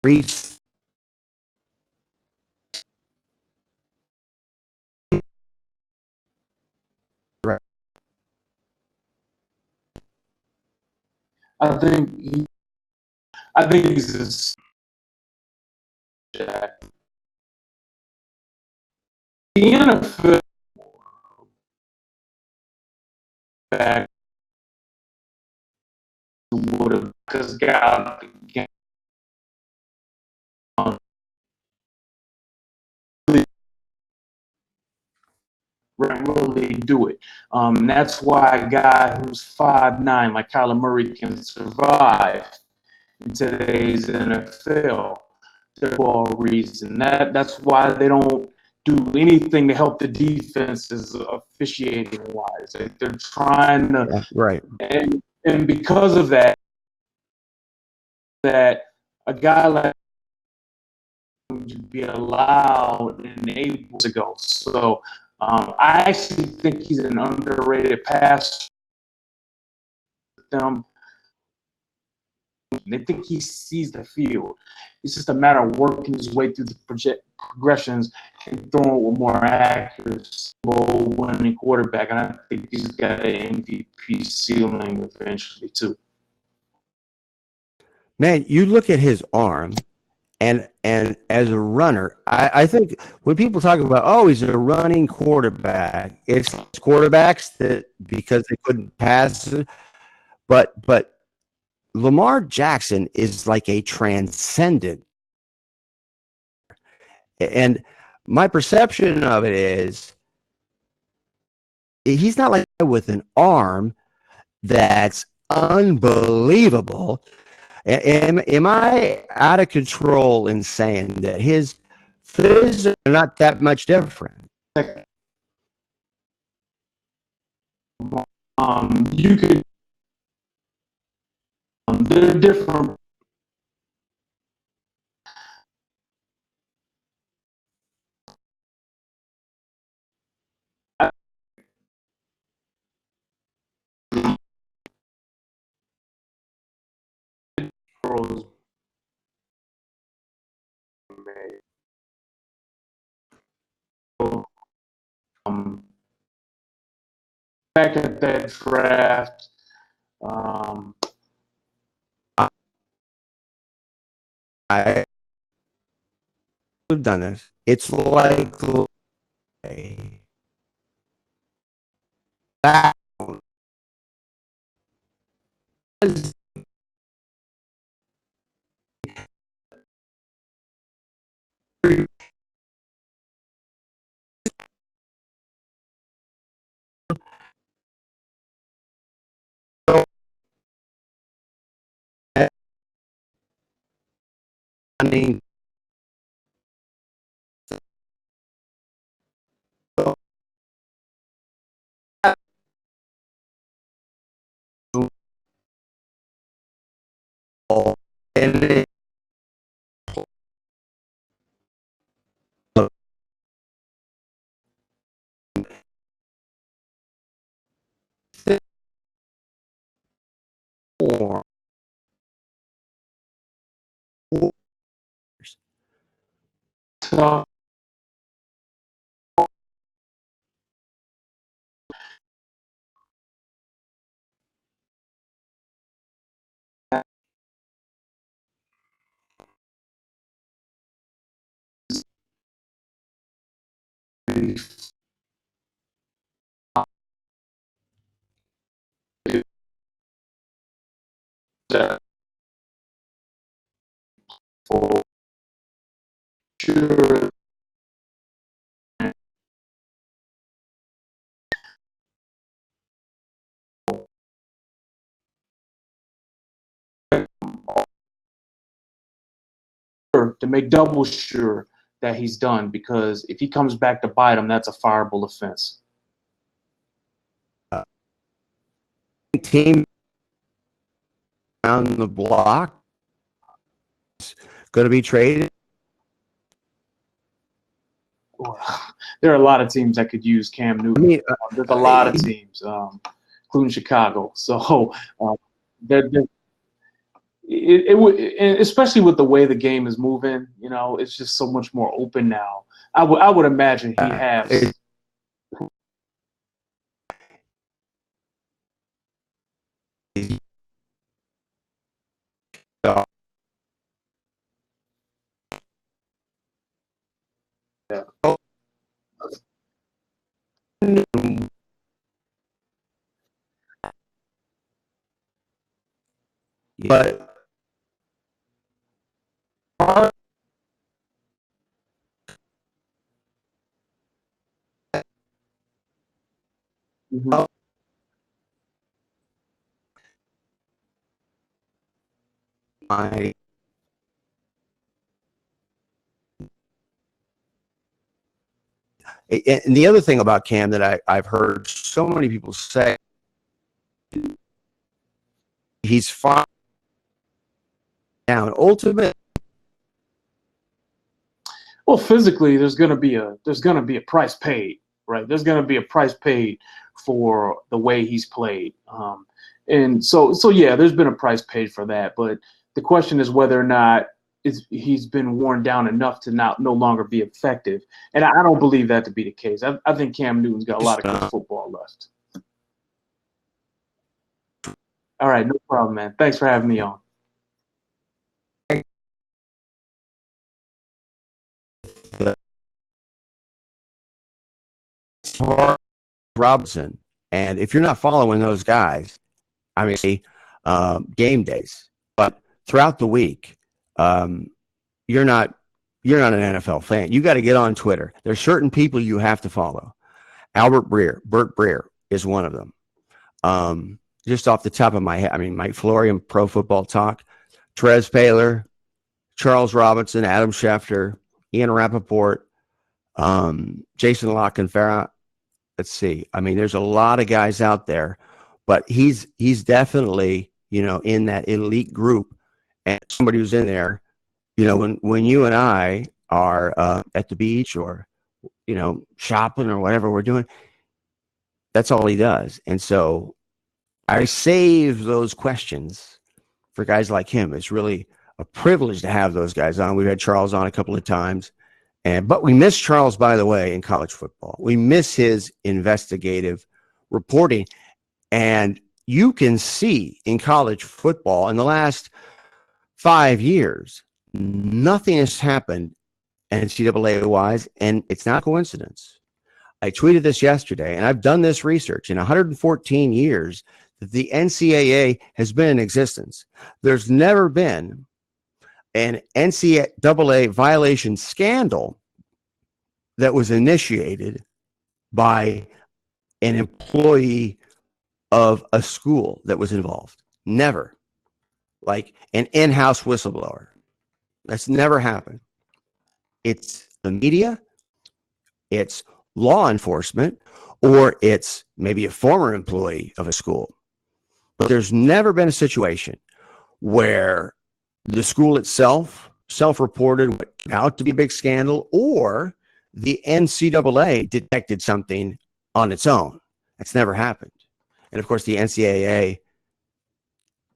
A: Reese, right.
E: I think he's the NFL back would have just got really do it. That's why a guy who's 5'9" like Kyler Murray can survive in today's NFL for a reason. That's why they don't do anything to help the defenses officiating wise. They're trying to,
A: Yeah, right.
E: and because of that a guy like him to be allowed and able to go. So I actually think he's an underrated passer. They think he sees the field. It's just a matter of working his way through the progressions and throwing with more accuracy. Winning quarterback, and I think he's got an MVP ceiling eventually too.
A: Man, you look at his arm, and as a runner, I think when people talk about, oh, he's a running quarterback, it's quarterbacks that because they couldn't pass, but Lamar Jackson is like a transcendent. And my perception of it is he's not like with an arm that's unbelievable. Am I out of control in saying that his physics are not that much different?
E: You could. They're different. Back at that draft,
A: I have done this. It's like that and more
E: So, for sure, to make double sure that he's done, because if he comes back to bite him, that's a fireable offense.
A: team around the block is going to be traded.
E: There are a lot of teams that could use Cam Newton.
A: I mean,
E: There's a lot of teams, including Chicago. So it would, especially with the way the game is moving, it's just so much more open now. I would imagine he has.
A: But
E: Mhm.
A: my and the other thing about Cam that I've heard so many people say, he's fine down. Ultimately,
E: Well, physically, there's gonna be a price paid, right? There's gonna be a price paid for the way he's played, and so yeah, there's been a price paid for that. But the question is whether or not he's been worn down enough to no longer be effective, and I don't believe that to be the case. I think Cam Newton's got a lot of good football left. All right, no problem, man. Thanks for having me on.
A: Robinson, and if you're not following those guys, I mean, game days, but throughout the week, you're not an NFL fan. You got to get on Twitter. There's certain people you have to follow. Burt Breer is one of them. Just off the top of my head, I mean, Mike Flory and Pro Football Talk, Trez Paylor, Charles Robinson, Adam Schefter, Ian Rappaport, Jason Lockenfarra. Let's see. I mean, there's a lot of guys out there, but he's definitely, in that elite group, and somebody who's in there, when you and I are at the beach or, shopping or whatever we're doing, that's all he does. And so I save those questions for guys like him. It's really a privilege to have those guys on. We've had Charles on a couple of times. But we miss Charles, by the way, in college football. We miss his investigative reporting. And you can see in college football in the last 5 years, nothing has happened NCAA-wise, and it's not coincidence. I tweeted this yesterday, and I've done this research. In 114 years that the NCAA has been in existence, there's never been an NCAA violation scandal that was initiated by an employee of a school that was involved. Never. Like an in-house whistleblower. That's never happened. It's the media, it's law enforcement, or it's maybe a former employee of a school. But there's never been a situation where the school itself self-reported what turned out to be a big scandal, or the NCAA detected something on its own. That's never happened. And of course, the NCAA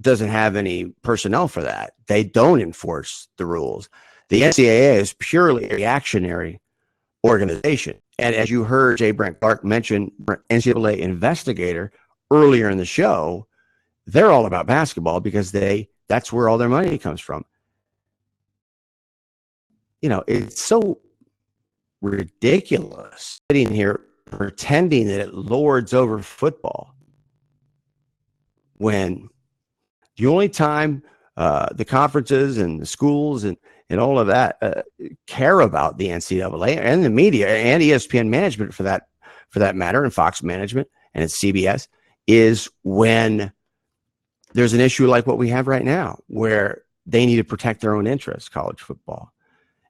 A: doesn't have any personnel for that. They don't enforce the rules. The NCAA is purely a reactionary organization. And as you heard J. Brent Clark mention, NCAA investigator earlier in the show, they're all about basketball because that's where all their money comes from. You know, it's so ridiculous sitting here pretending that it lords over football when the only time the conferences and the schools and all of that care about the NCAA and the media and ESPN management for that matter, and Fox management and it's CBS, is when there's an issue like what we have right now, where they need to protect their own interests, college football,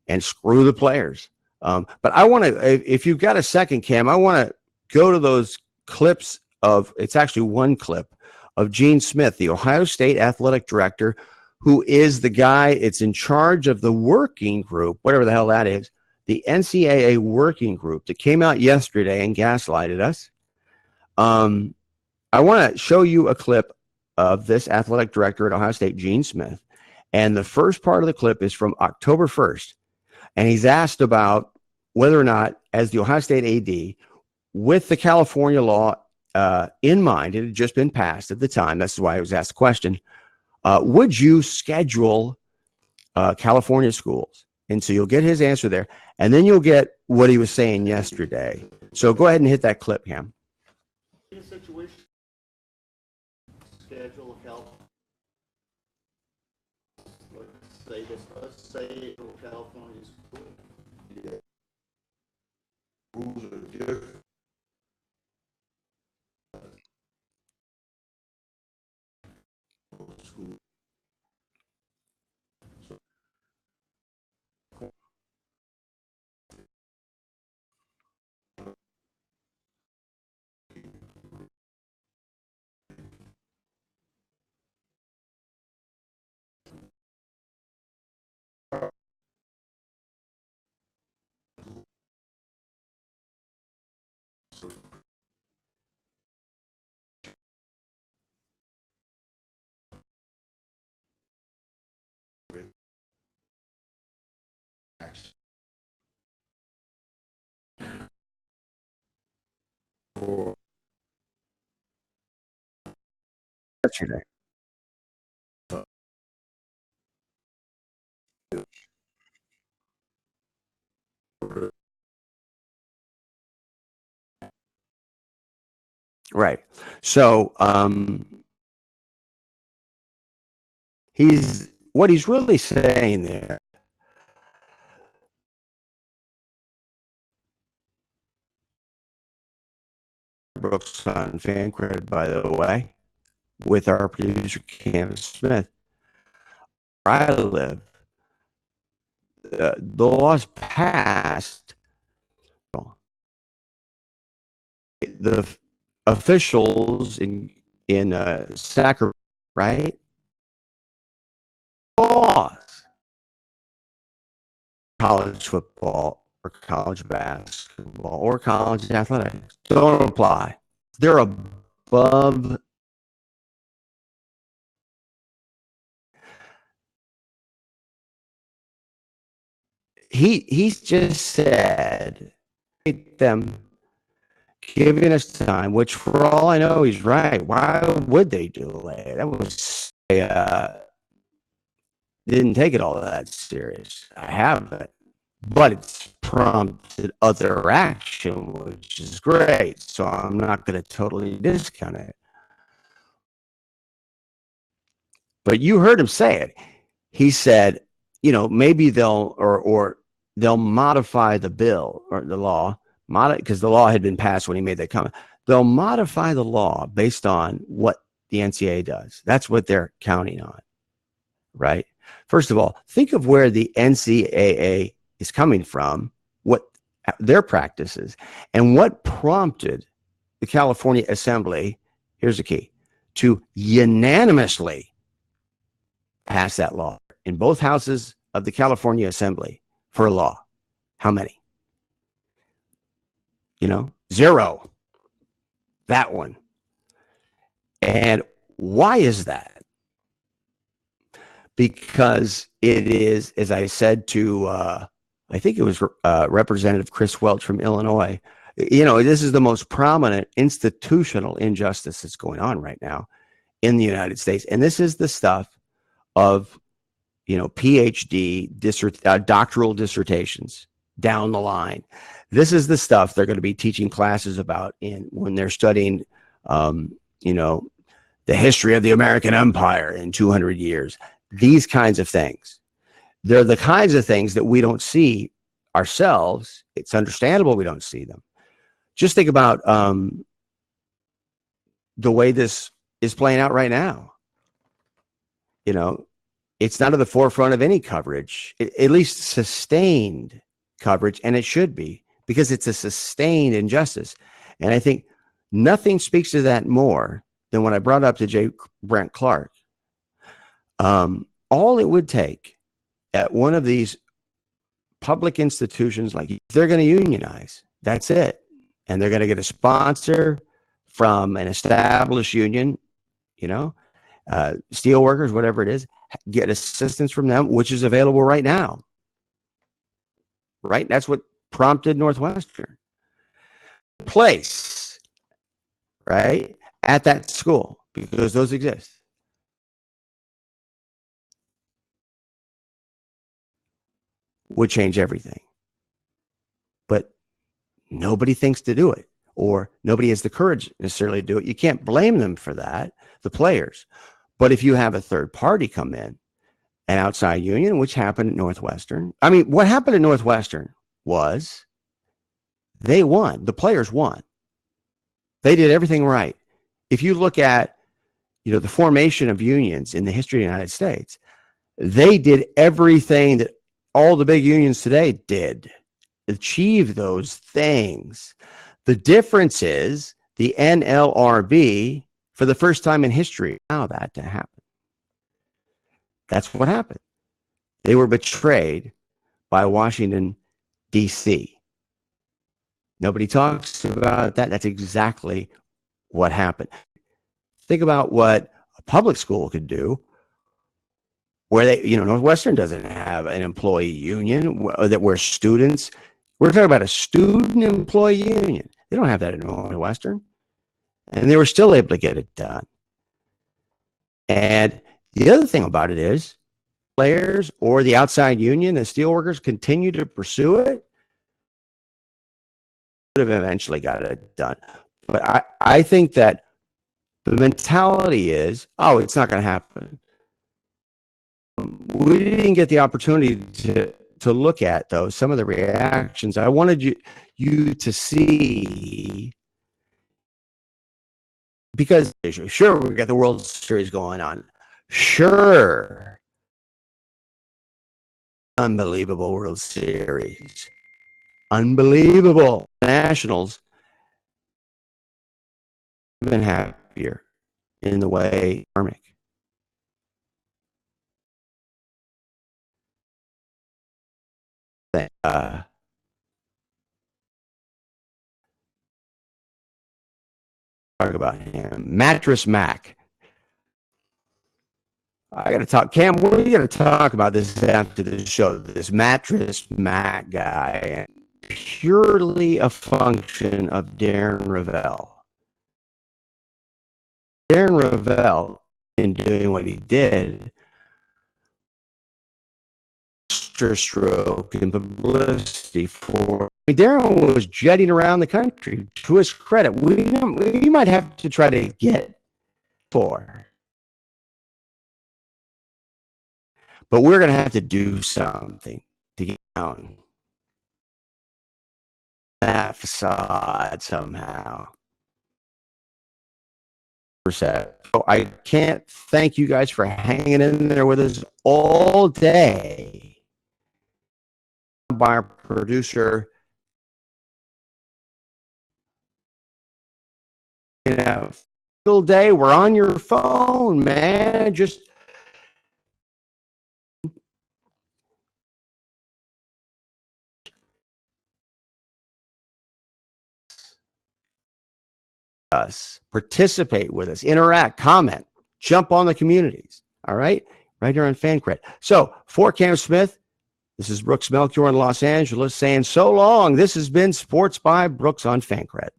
A: and screw the players. But I want to, if you've got a second, Cam, I want to go to those clips of, it's actually one clip of Gene Smith, the Ohio State athletic director, who is the guy, it's in charge of the working group, whatever the hell that is, the NCAA working group that came out yesterday and gaslighted us. I want to show you a clip of this athletic director at Ohio State, Gene Smith. And the first part of the clip is from October 1st. And he's asked about whether or not, as the Ohio State AD, with the California law in mind, it had just been passed at the time. That's why I was asked the question. Would you schedule California schools? And so you'll get his answer there. And then you'll get what he was saying yesterday. So go ahead and hit that clip, Cam.
F: Situation. Schedule California. Let's say California school. Yeah. Rules are different. School.
A: Yesterday. Right. So what he's really saying there. Brooks on Fancred, by the way, with our producer Cam Smith. Where I live, the laws passed. The officials in Sacramento, right? Laws. College football or college basketball or college athletics don't apply. They're above. He's just said them giving us time, which for all I know, he's right. Why would they delay? That was didn't take it all that serious. I haven't, but it's prompted other action, which is great. So I'm not going to totally discount it. But you heard him say it. He said, maybe they'll modify the bill or the law, because the law had been passed when he made that comment. They'll modify the law based on what the NCAA does. That's what they're counting on, right? First of all, think of where the NCAA is coming from, what their practices, and what prompted the California Assembly, here's the key, to unanimously pass that law in both houses of the California Assembly for a law. How many? 0. That one. And why is that? Because it is, as I said to, I think it was Representative Chris Welch from Illinois, this is the most prominent institutional injustice that's going on right now in the United States. And this is the stuff of, PhD, doctoral dissertations down the line. This is the stuff they're going to be teaching classes about when they're studying, the history of the American Empire in 200 years. These kinds of things. They're the kinds of things that we don't see ourselves. It's understandable we don't see them. Just think about the way this is playing out right now. It's not at the forefront of any coverage, at least sustained coverage, and it should be, because it's a sustained injustice. And I think nothing speaks to that more than what I brought up to J. Brent Clark. All it would take at one of these public institutions, like, they're going to unionize. That's it. And they're going to get a sponsor from an established union, steel workers, whatever it is, get assistance from them, which is available right now. Right? That's what prompted Northwestern. Place, right, at that school, because those exist. Would change everything. But nobody thinks to do it, or nobody has the courage necessarily to do it. You can't blame them for that, the players. But if you have a third party come in, an outside union, which happened at Northwestern. I mean, what happened at Northwestern was they won. The players won. They did everything right. If you look at, the formation of unions in the history of the United States, they did everything that all the big unions today did, achieve those things. The difference is the NLRB, for the first time in history, allowed that to happen. That's what happened. They were betrayed by Washington, D.C. Nobody talks about that. That's exactly what happened. Think about what a public school could do, where Northwestern doesn't have an employee union where students, we're talking about a student employee union. They don't have that at Northwestern. And they were still able to get it done. And the other thing about it is, players or the outside union, the steelworkers, continue to pursue it, would have eventually got it done. But I think that the mentality is, it's not going to happen. We didn't get the opportunity to look at, though, some of the reactions. I wanted you to see, because sure, we got the World Series going on. Sure. Unbelievable World Series. Unbelievable. Nationals have been happier in the way karmic. Talk about him. Mattress Mac. I got to talk. Cam, what are you going to talk about this after the show? This Mattress Mac guy. Purely a function of Darren Ravel. Darren Ravel, in doing what he did, stroke and publicity for. Darren was jetting around the country. To his credit, we might have to try to get for. But we're going to have to do something to get down that facade somehow. So I can't thank you guys for hanging in there with us all day. By our producer, all day we're on your phone, man. Just us, participate with us, interact, comment, jump on the communities. All right, right here on Fancred. So for Cam Smith, this is Brooks Melchior in Los Angeles saying so long. This has been Sports by Brooks on Fancred.